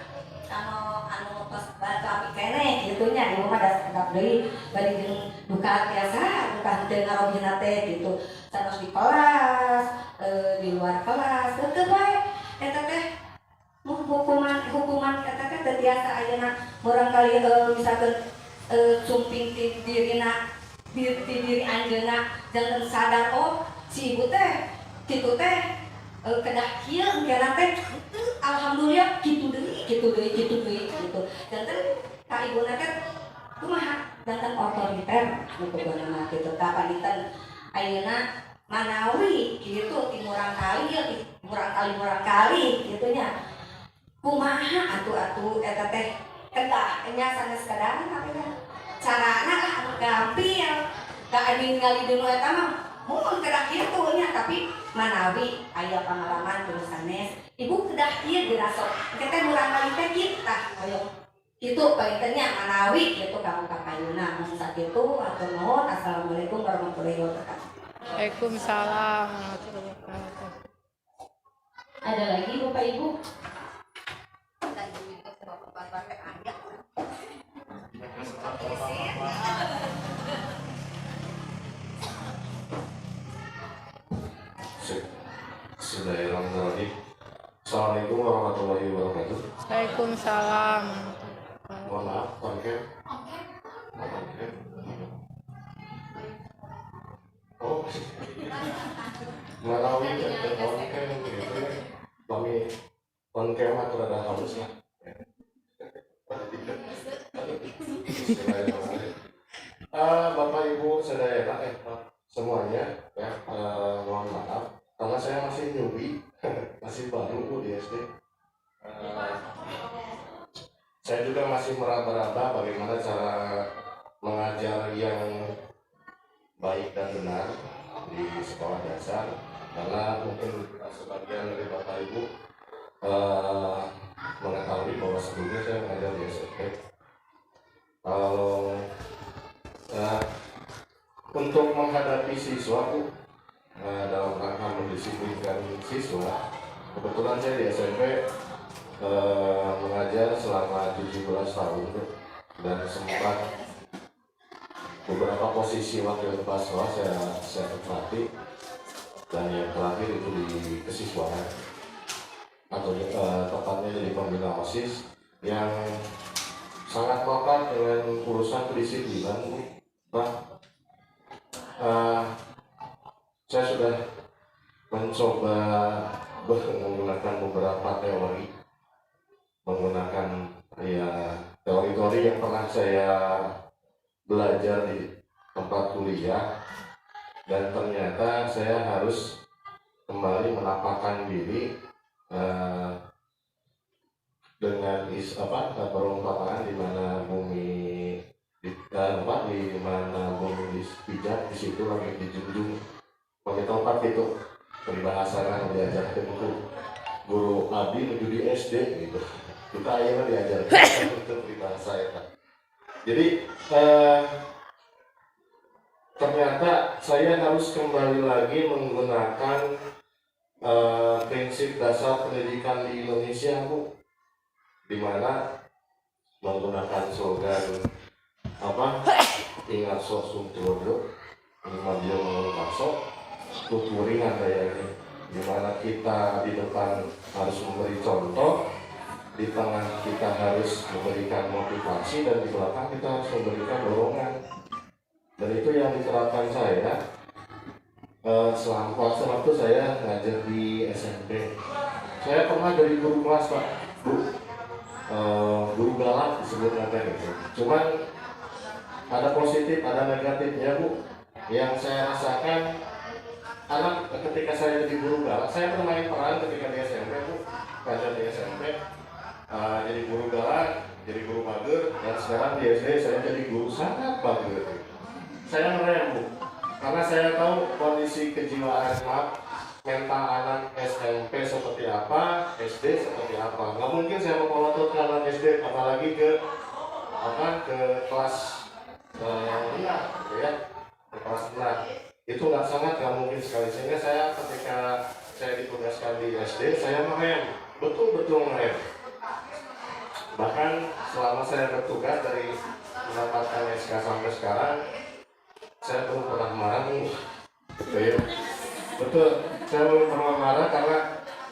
anu tos batu api keneh gitunya ieu mah da sedap deui bari jeung duka biasa duka teu ngarojina teh gitu sanes di kelas di luar kelas teu bae eta teh hukuman eta teh teu biasa ayeuna barangkali misalkan sumping ti dirina diri anjeunna jangan sadar oh si ibu teh kitu teh kedah kieu engkena teh alhamdulillah kitu deui gitu janten ka ibuna teh kumaha janten otoriter pokona kitu ta panitan ayeuna manawi kitu timurang kali gitunya kumaha atuh eta teh kedah nya sanes kedah carana lah anu gampil da adi ningali dulu eta mah Mun kedah kieu tuh nya tapi manawi aya pengalaman kudu sanes. Ibu kedah kieu dirasok. Kita murang kali teh kita hoyong kitu paintenya manawi kitu kamu kapayuna mun sakitu atuh nuhun. Assalamualaikum warahmatullahi wabarakatuh. Waalaikumsalam warahmatullahi wabarakatuh. Ada lagi Bapak Ibu? Bismillahirrahmanirrahim. Assalamualaikum warahmatullahi wabarakatuh. Waalaikumsalam. Mohon maaf, Oke. Oh, Malawi dan Oke gitu. Kami mah terada halus lah. Bapak Ibu saudara semuanya ya, mohon maaf karena saya masih newbie, masih baru Bu di SD. Saya juga masih meraba-raba bagaimana cara mengajar yang baik dan benar di sekolah dasar, karena mungkin sebagian dari Bapak Ibu mengetahui bahwa sebelumnya saya mengajar di SMP. Kalau untuk menghadapi siswa Bu, dalam rangka mendisiplinkan siswa, kebetulan saya di SMP mengajar selama 17 tahun dan sempat beberapa posisi wakil kepala sekolah saya tempati, dan yang terakhir itu di kesiswaan atau tepatnya jadi pembina OSIS yang sangat melekat dengan urusan kedisiplinan. Saya sudah mencoba menggunakan beberapa teori, menggunakan teori-teori yang pernah saya belajar di tempat kuliah, dan ternyata saya harus kembali menapakkan diri dengan perumpamaan di mana bumi di mana bumi dipijak, di situ lagi dijunjung. Pakai tempat itu peribahasan diajarkan itu guru Abi menuju di SD gitu. Kita akhirnya diajarkan untuk peribahasa ya. Jadi ternyata saya harus kembali lagi menggunakan prinsip dasar pendidikan di Indonesia Bu, dimana menggunakan slogan ingat sok sumtulodo maju mengungkapso tuturingan kayaknya, dimana kita di depan harus memberi contoh, di tengah kita harus memberikan motivasi, dan di belakang kita harus memberikan dorongan. Dan itu yang diterapkan saya selama waktu saya ngajar di SMP. Saya pernah jadi guru kelas Pak Bu, guru galak disebutnya gitu. Cuman ada positif, ada negatifnya Bu. Yang saya rasakan anak ketika saya jadi guru galak, saya bermain peran ketika di SMP Bu, ngajar di SMP, jadi guru galak, jadi guru mager, dan sekarang di SD saya jadi guru sangat mager. Saya ngerem Bu, karena saya tahu kondisi kejiwaan mental anak SMP seperti apa, SD seperti apa. Nggak mungkin saya mau menuntut anak SD, apalagi ke kelas 5 gitu ya, ke kelas 6. Itu sangat mungkin sekali, sehingga saya ketika saya ditugaskan di SD, saya merem, betul-betul merem. Bahkan selama saya bertugas dari mendapatkan SK sampai sekarang, saya belum pernah marah gitu ya. Betul, saya belum pernah marah karena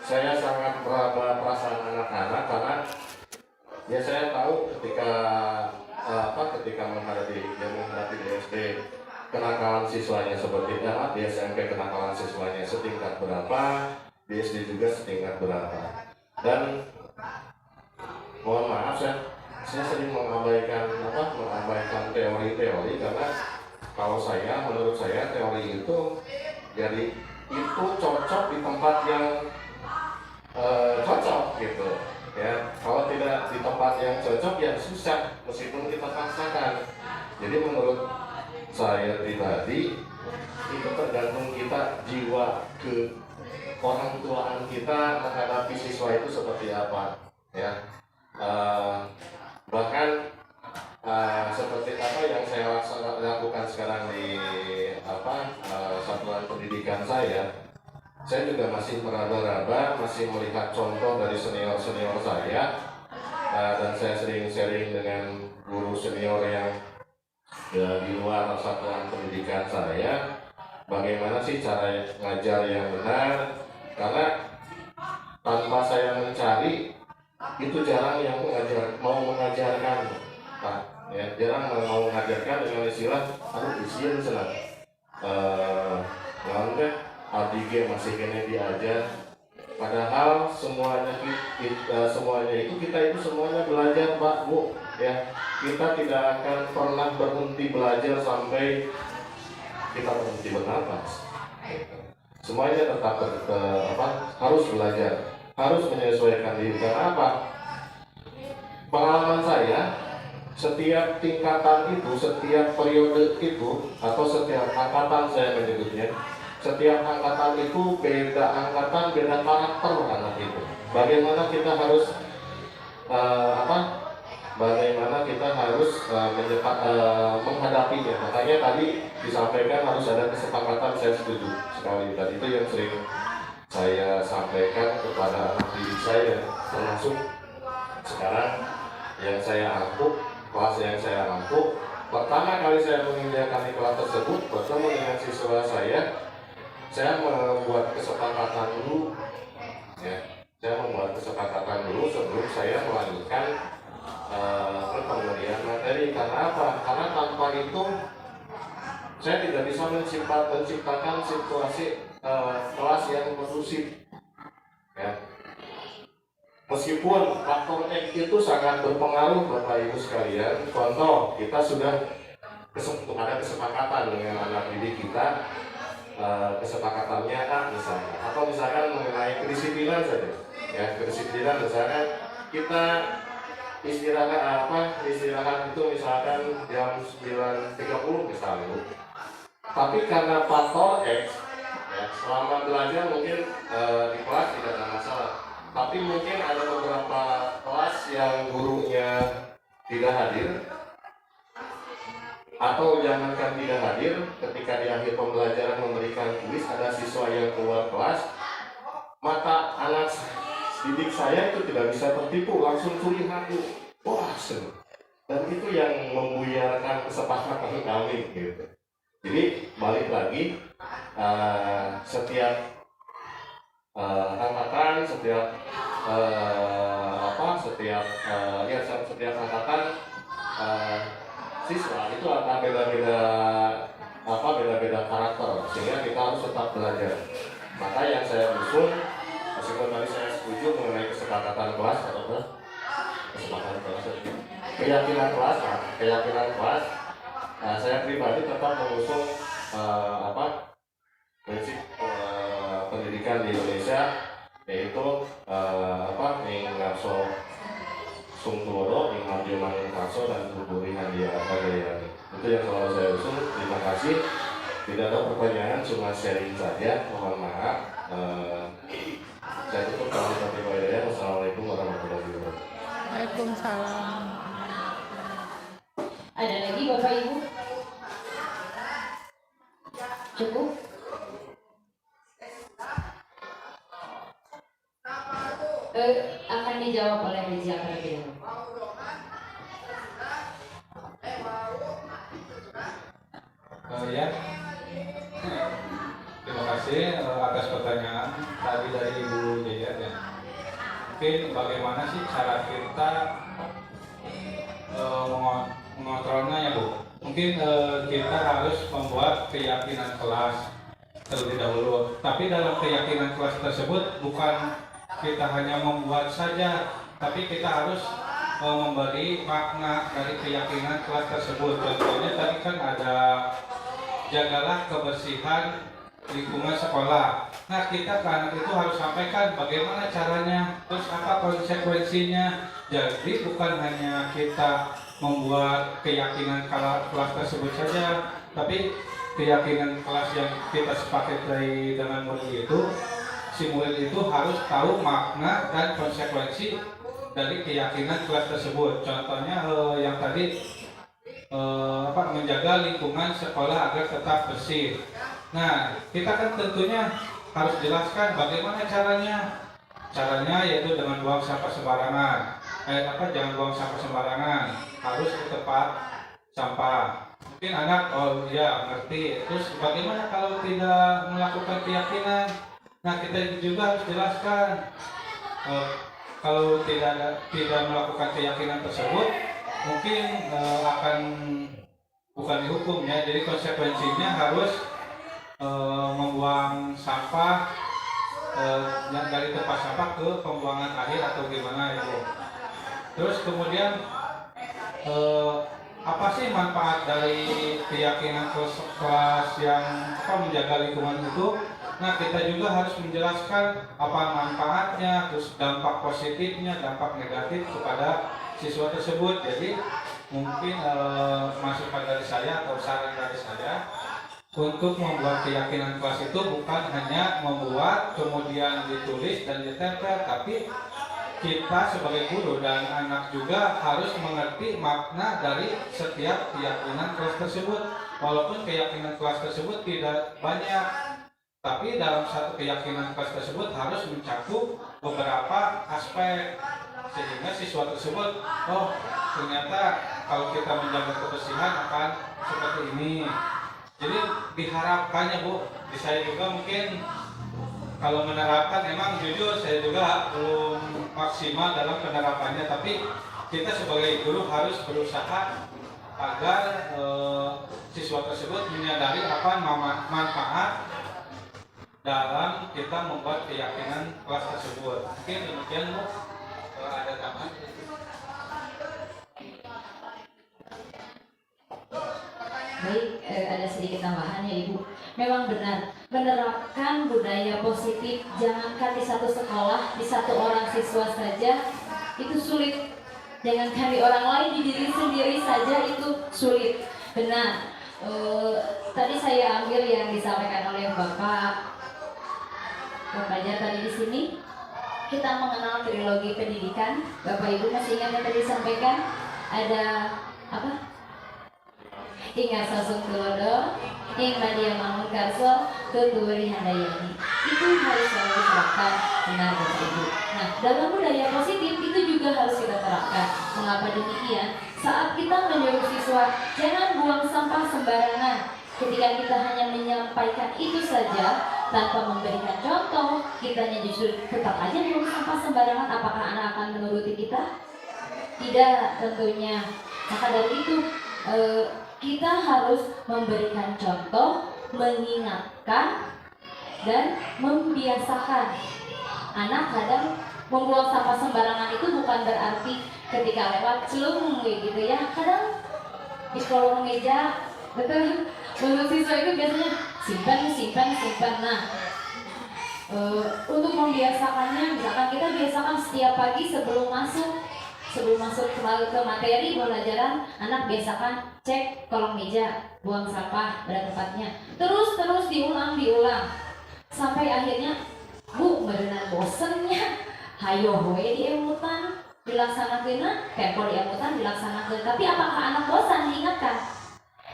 saya sangat meraba perasaan anak-anak, karena ya saya tahu ketika menghadapi di SD kenakalan siswanya seperti apa, di SMP kenakalan siswanya setingkat berapa, di SD juga setingkat berapa. Dan mohon maaf saya sering mengabaikan teori-teori, karena menurut saya teori itu jadi itu cocok di tempat yang cocok gitu ya. Kalau tidak di tempat yang cocok ya susah meskipun kita paksakan. Jadi menurut saya pribadi itu tergantung kita jiwa ke orang tuaan kita menghadapi siswa itu seperti apa, ya. Bahkan seperti apa yang saya lakukan sekarang di satuan pendidikan saya juga masih meraba-raba, masih melihat contoh dari senior-senior saya, dan saya sering sharing dengan guru senior yang di luar satuan pendidikan saya, bagaimana sih cara ngajar yang benar, karena tanpa saya mencari itu jarang yang mau mengajarkan, Pak. Ya, jarang mau mengajarkan dengan istilah aduh isian senang abdi masih kena diajar, padahal semuanya kita itu semuanya belajar, Pak, Bu, ya. Kita tidak akan pernah berhenti belajar sampai kita berhenti bernapas. Semuanya tetap harus belajar, harus menyesuaikan diri. Karena apa? Pengalaman saya, setiap tingkatan itu, setiap periode itu, atau setiap angkatan saya menyebutnya, setiap angkatan itu beda angkatan, beda karakter anak itu. Bagaimana kita harus bagaimana kita harus menghadapinya. Makanya tadi disampaikan harus ada kesepakatan, saya setuju sekali. Dan itu yang sering saya sampaikan kepada anak didik saya, termasuk sekarang yang saya angkut, kelas yang saya angkut. Pertama kali saya menginjakan di kelas tersebut, bertemu dengan siswa saya membuat kesepakatan dulu, ya. Saya membuat kesepakatan dulu sebelum saya melanjutkan pemberian materi. Karena apa? Karena tanpa itu saya tidak bisa menciptakan situasi kelas yang kondusif, ya. Meskipun faktor X itu sangat berpengaruh, Bapak Ibu sekalian. Contoh, kita sudah ada kesepakatan dengan anak didik kita, kesepakatannya misalnya, atau misalkan mengenai kedisiplinan saja, ya. Kedisiplinan misalkan kita istirahat itu misalkan jam 9.30 misalnya. Tapi karena faktor X, ya, selama belajar mungkin di kelas tidak ada masalah. Tapi mungkin ada beberapa kelas yang gurunya tidak hadir, atau jangankan tidak hadir, ketika di akhir pembelajaran memberikan kuis, ada siswa yang keluar kelas, maka anak didik saya itu tidak bisa tertipu, langsung curi hati. Wah, seru. Dan itu yang membuyarkan kesepakatan kami, gitu. Jadi balik lagi, setiap angkatan, setiap angkatan siswa itu akan beda-beda karakter, sehingga kita harus tetap belajar. Maka yang saya usul, meskipun tadi saya setuju mengenai kesepakatan kelas atau keyakinan kelas, saya pribadi tetap mengusung prinsip pendidikan di Indonesia, yaitu ing ngarso sungtuwono, ing maju mangun karso, dan buburihan dia Gayani. Itu yang selalu saya usung. Terima kasih. Tidak ada pertanyaan, cuma sharing saja. Mohon maaf. Saya tutup kalau seperti Pak Hidayat. Wassalamualaikum warahmatullahi wabarakatuh. Waalaikumsalam. Ada lagi Bapak Ibu? Cukup? Akan dijawab oleh Rizia terlebih dahulu. Ya, terima kasih atas pertanyaan tadi dari Ibu Jaya, ya. Mungkin bagaimana sih cara kita mengontrolnya, ya Bu? Mungkin kita harus membuat keyakinan kelas terlebih dahulu. Tapi dalam keyakinan kelas tersebut bukan kita hanya membuat saja, tapi kita harus memberi makna dari keyakinan kelas tersebut. Contohnya tadi kan ada jagalah kebersihan lingkungan sekolah. Nah, kita ke anak itu harus sampaikan bagaimana caranya, terus apa konsekuensinya. Jadi bukan hanya kita membuat keyakinan kelas tersebut saja, tapi keyakinan kelas yang kita sepakati dengan murid itu, si murid itu harus tahu makna dan konsekuensi dari keyakinan kelas tersebut. Contohnya yang tadi menjaga lingkungan sekolah agar tetap bersih. Nah, kita kan tentunya harus jelaskan bagaimana caranya. Caranya yaitu dengan buang sampah sembarangan. Jangan buang sampah sembarangan, harus ke tempat sampah. Mungkin anak, oh iya ngerti. Terus bagaimana kalau tidak melakukan keyakinan? Nah, kita juga harus jelaskan. Kalau tidak melakukan keyakinan tersebut, mungkin akan bukan dihukum ya. Jadi konsekuensinya harus membuang sampah dari tempat sampah ke pembuangan akhir atau gimana itu. Terus kemudian apa sih manfaat dari keyakinan kelas yang menjaga lingkungan itu? Nah, kita juga harus menjelaskan apa manfaatnya, terus dampak positifnya, dampak negatif kepada siswa tersebut. Jadi mungkin masukan dari saya atau saran dari saya untuk membuat keyakinan kelas itu bukan hanya membuat kemudian ditulis dan ditempel, tapi kita sebagai guru dan anak juga harus mengerti makna dari setiap keyakinan kelas tersebut. Walaupun keyakinan kelas tersebut tidak banyak, tapi dalam satu keyakinan kelas tersebut harus mencakup beberapa aspek sehingga siswa tersebut, oh ternyata kalau kita menjaga kebersihan akan seperti ini. Jadi diharapkannya Bu, di saya juga mungkin kalau menerapkan, emang jujur saya juga belum maksimal dalam penerapannya, tapi kita sebagai guru harus berusaha agar siswa tersebut menyadari apa manfaat dalam kita membuat keyakinan kelas tersebut. Mungkin demikian Bu, kalau ada tambahan. Baik, ada sedikit tambahan ya Ibu. Memang benar, menerapkan budaya positif jangankan di satu sekolah, di satu orang siswa saja itu sulit. Jangankan di orang lain, di diri sendiri saja itu sulit. Benar. Tadi saya ambil yang disampaikan oleh Bapak Bapak tadi di sini. Kita mengenal trilogi pendidikan. Bapak Ibu masih ingat yang tadi disampaikan? Ada apa? Ingat Sasung Tulodo, Ing Madia Mangun Karso, Tuturi Handayani. Itu harus selalu diterapkan, benar Bapak Ibu. Nah, dalam budaya positif itu juga harus kita terapkan. Mengapa demikian? Saat kita menyuruh siswa jangan buang sampah sembarangan, ketika kita hanya menyampaikan itu saja tanpa memberikan contoh, kitanya justru tetap aja buang sampah sembarangan. Apakah anak akan menuruti kita? Tidak, tentunya. Maka dari itu kita harus memberikan contoh, mengingatkan, dan membiasakan. Anak kadang membuang sampah sembarangan itu bukan berarti ketika lewat celung gitu ya. Kadang di kolong meja, betul, menurut siswa itu biasanya simpan. Nah, untuk membiasakannya, misalkan kita biasakan setiap pagi sebelum masuk ke materi pembelajaran, anak biasakan cek kolong meja, buang sampah pada tempatnya. Terus diulang sampai akhirnya Bu berenang bosennya, hayo we diemutan dilaksanakeun, tempo diemutan dilaksanakeun. Tapi apakah anak bosan diingatkan?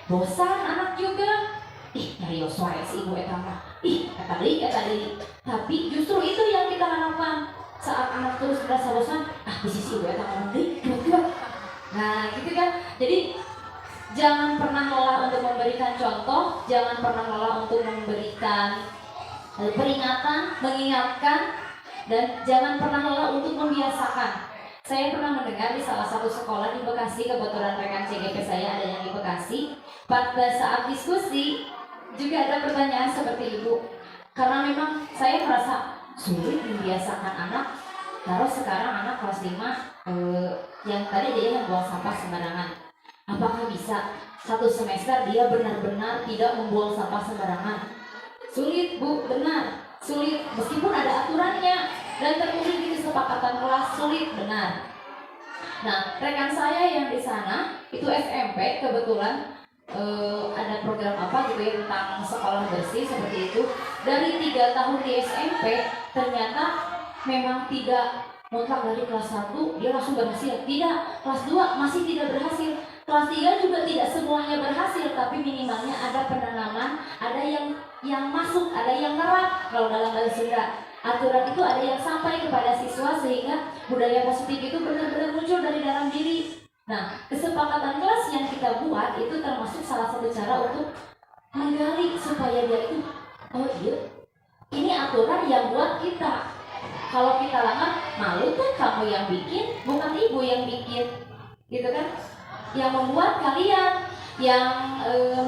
Bosan anak juga. Nyarios wae si ibu eta mah. Eta deui. Tapi justru itu yang kita harapkan. Saat anak terus merasa bosan, di sisi ibu eta ngomong deui, Nah, gitu kan. Jadi jangan pernah lelah untuk memberikan contoh, jangan pernah lelah untuk memberikan peringatan, mengingatkan, dan jangan pernah lelah untuk membiasakan. Saya pernah mendengar di salah satu sekolah di Bekasi, kebetulan rekan CGP saya ada yang di Bekasi. Pada saat diskusi juga ada pertanyaan seperti Ibu, karena memang saya merasa sulit membiasakan anak. Taruh sekarang anak kelas 5 yang tadi dia yang buang sampah sembarangan. Apakah bisa satu semester dia benar-benar tidak membuang sampah sembarangan? Sulit Bu, benar, sulit. Meskipun ada aturannya dan tertulis di kesepakatan kelas, sulit, benar. Nah, rekan saya yang di sana itu SMP kebetulan ada program apa gitu ya tentang sekolah bersih seperti itu. Dari 3 tahun di SMP ternyata memang tidak mutlak dari kelas 1 dia langsung berhasil. Tidak, kelas 2 masih tidak berhasil. Kelas 3 juga tidak semuanya berhasil, tapi minimalnya ada penanaman, ada yang masuk, ada yang ngerap kalau dalam bahasa Sunda. Aturan itu ada yang sampai kepada siswa sehingga budaya positif itu benar-benar muncul dari dalam diri. Nah, kesepakatan kelas yang kita buat itu termasuk salah satu cara untuk menggali supaya dia itu, oh iya, ini aturan yang buat kita. Kalau kita langgar, malu kan kamu yang bikin, bukan ibu yang bikin, gitu kan? Yang membuat kalian, yang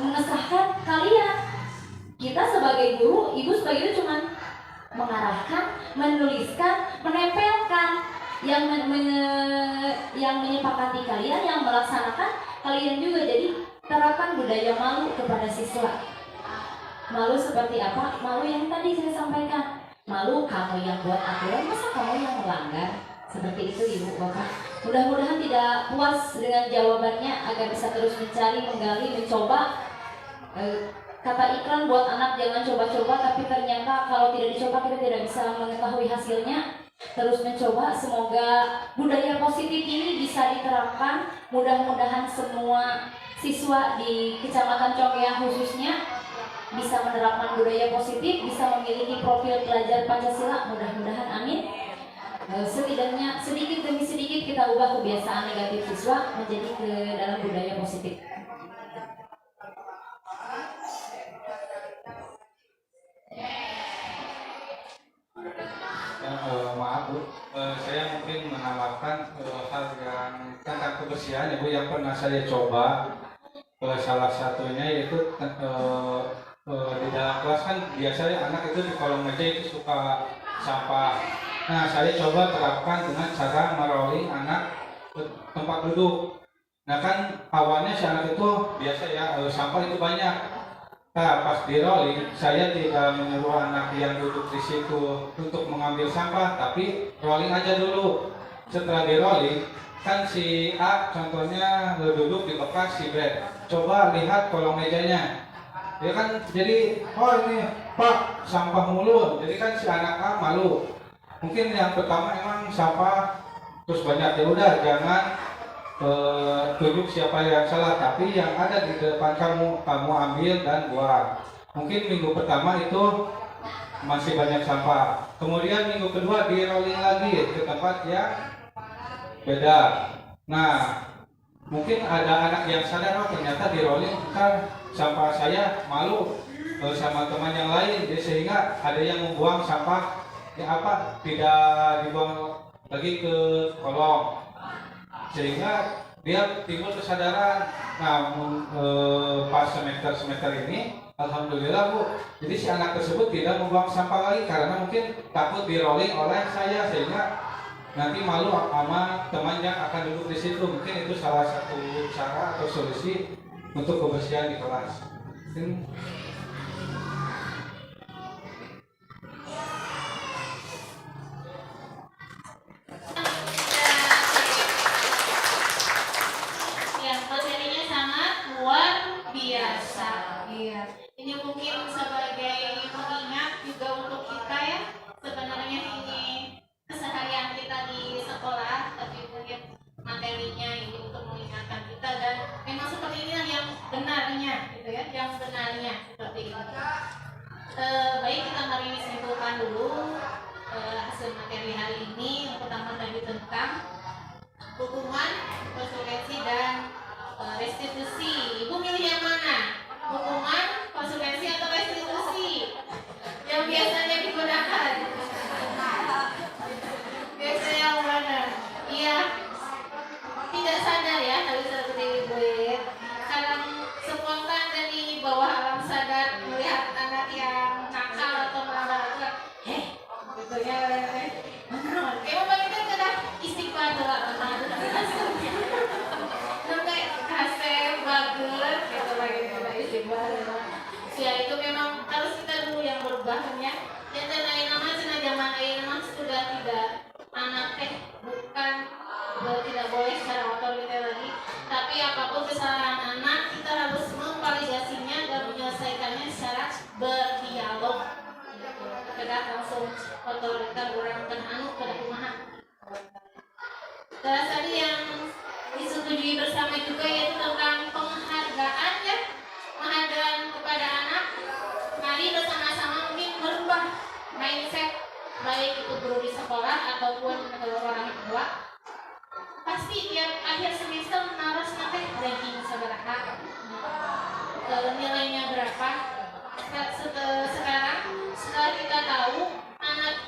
mengesahkan kalian. Kita sebagai guru, ibu sebagai itu cuma mengarahkan, menuliskan, menempelkan. Yang menyepakati kalian, yang melaksanakan kalian juga. Jadi terapkan budaya malu kepada siswa. Malu seperti apa? Malu yang tadi saya sampaikan. Malu kamu yang buat aturan, masa kamu yang melanggar? Seperti itu ibu bapak. Mudah-mudahan tidak puas dengan jawabannya, agar bisa terus mencari, menggali, mencoba. Kata iklan buat anak jangan coba-coba, tapi ternyata kalau tidak dicoba kita tidak bisa mengetahui hasilnya. Terus mencoba, semoga budaya positif ini bisa diterapkan. Mudah-mudahan semua siswa di Kecamatan Congkeang khususnya bisa menerapkan budaya positif, bisa memiliki profil pelajar Pancasila, mudah-mudahan amin. Setidaknya sedikit demi sedikit kita ubah kebiasaan negatif siswa menjadi ke dalam budaya positif. Maaf Bu, saya mungkin menambahkan hal yang tentang kebersihan ya Bu, yang pernah saya coba. Salah satunya yaitu di dalam kelas kan biasanya anak itu di kolong meja itu suka sampah. Nah, saya coba terapkan dengan cara merolling anak ke tempat duduk. Nah kan awalnya si anak itu biasa ya sampah itu banyak. Nah pas di rolling saya tidak menyuruh anak yang duduk di situ untuk mengambil sampah, tapi rolling aja dulu. Setelah di rolling kan si A contohnya duduk di bekas si B, coba lihat kolong mejanya. Ya kan jadi oh ini Pak sampah mulu, jadi kan si anak A malu. Mungkin yang pertama emang sampah terus banyak, ya udah jangan tunjuk siapa yang salah, tapi yang ada di depan kamu ambil dan buang. Mungkin minggu pertama itu masih banyak sampah, kemudian minggu kedua di rolling lagi ke tempat yang beda. Nah mungkin ada anak yang sadar oh ternyata di rolling kan sampah saya malu sama teman yang lain, jadi sehingga ada yang membuang sampah tidak dibuang lagi ke kolong, sehingga dia timbul kesadaran. Nah pas semester ini alhamdulillah Bu, jadi si anak tersebut tidak membuang sampah lagi karena mungkin takut di rolling oleh saya, sehingga nanti malu sama teman yang akan duduk di situ. Mungkin itu salah satu cara atau solusi untuk kebersihan di kelas. Materinya sangat luar biasa. Iya. Ini mungkin sebagai pengingat juga untuk kita ya. Sebenarnya ini keseharian kita di sekolah, tapi mungkin materinya ini untuk mengingatkan kita, dan memang seperti inilah yang benarnya, gitu ya, yang benarnya seperti ini. Baik, kita mari ini simpulkan dulu hasil materi hari ini. Yang pertama tadi tentang hukuman, konsekuensi, dan restitusi. Ibu milih yang mana? Hukuman, konsekuensi, atau restitusi? Yang biasanya digunakan? Biasanya yang mana? Iya, tidak sadar ya, tapi seperti ibu ya. Kadang spontan dan di bawah alam sadar melihat anak yang nakal atau melanggar aturan. Gitu ya. Kayak kita kena istighfar doa. Sampai kasih bagus gitu lagi kita istighfar. Ya itu memang harus kita dulu yang berubahnya. Dan lain nama zaman lain memang sudah tidak anak bukan tidak boleh secara otoriter lagi. Tapi apapun kesalahan anak kita harus atau kita orang anu pada kumaha. Terus tadi yang disetujui bersama juga yaitu tentang penghargaan ya, penghargaan kepada anak. Mari bersama-sama mungkin merubah mindset baik itu guru di sekolah ataupun orang tua. Pasti tiap akhir semester harus nanti ranking seberapa, nilainya berapa. Sekarang setelah kita tahu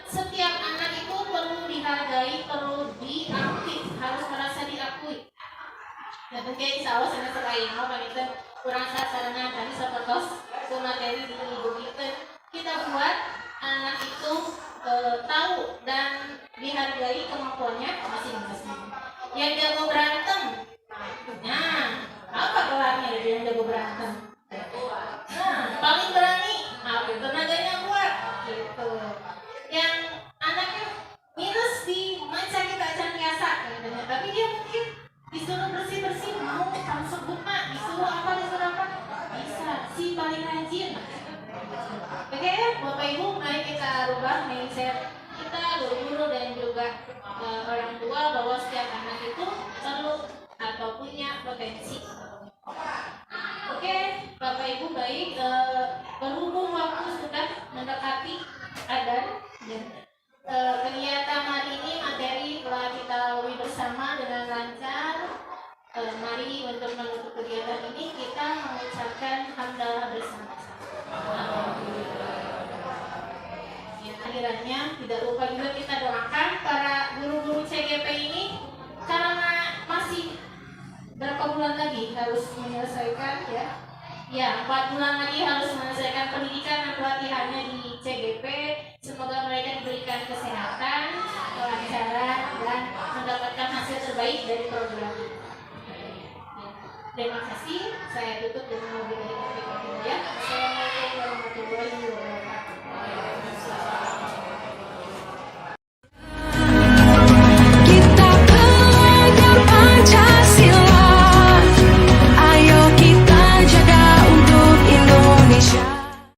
setiap anak itu perlu dihargai, perlu diakui, harus merasa diakui. Ya mungkin insya Allah semester lain mau kita kurang sarana tadi seperti materi di ibu kita buat anak itu tahu dan dihargai kemampuannya masing-masing. Yang jago berantem, nah apa kelarnya yang jago berantem? Nah paling berani, tenaganya kuat, gitu. Yang anaknya minus di manca kita acan biasa, tapi dia mungkin disuruh bersih mau kamu sebut mak, disuruh apa bisa si paling rajin. Oke, Bapak Ibu, mari kita rubah mindset kita, guru-guru dan juga orang tua bahwa setiap anak itu perlu atau punya potensi. Oke, Bapak Ibu baik, berhubung waktu sudah mendekati adzan dan kegiatan hari ini materi telah kita lalui bersama dengan lancar. Mari untuk menutup kegiatan ini kita mengucapkan hamdalah bersama-sama. Ya, akhirannya tidak lupa juga kita doakan para guru-guru CGP ini karena masih berapa bulan lagi harus menyelesaikan ya 4 bulan lagi harus menyelesaikan pendidikan dan pelatihannya di CGP. Semoga mereka diberikan kesehatan, kelancaran dan mendapatkan hasil terbaik dari program ini. Terima kasih, saya tutup dengan mobil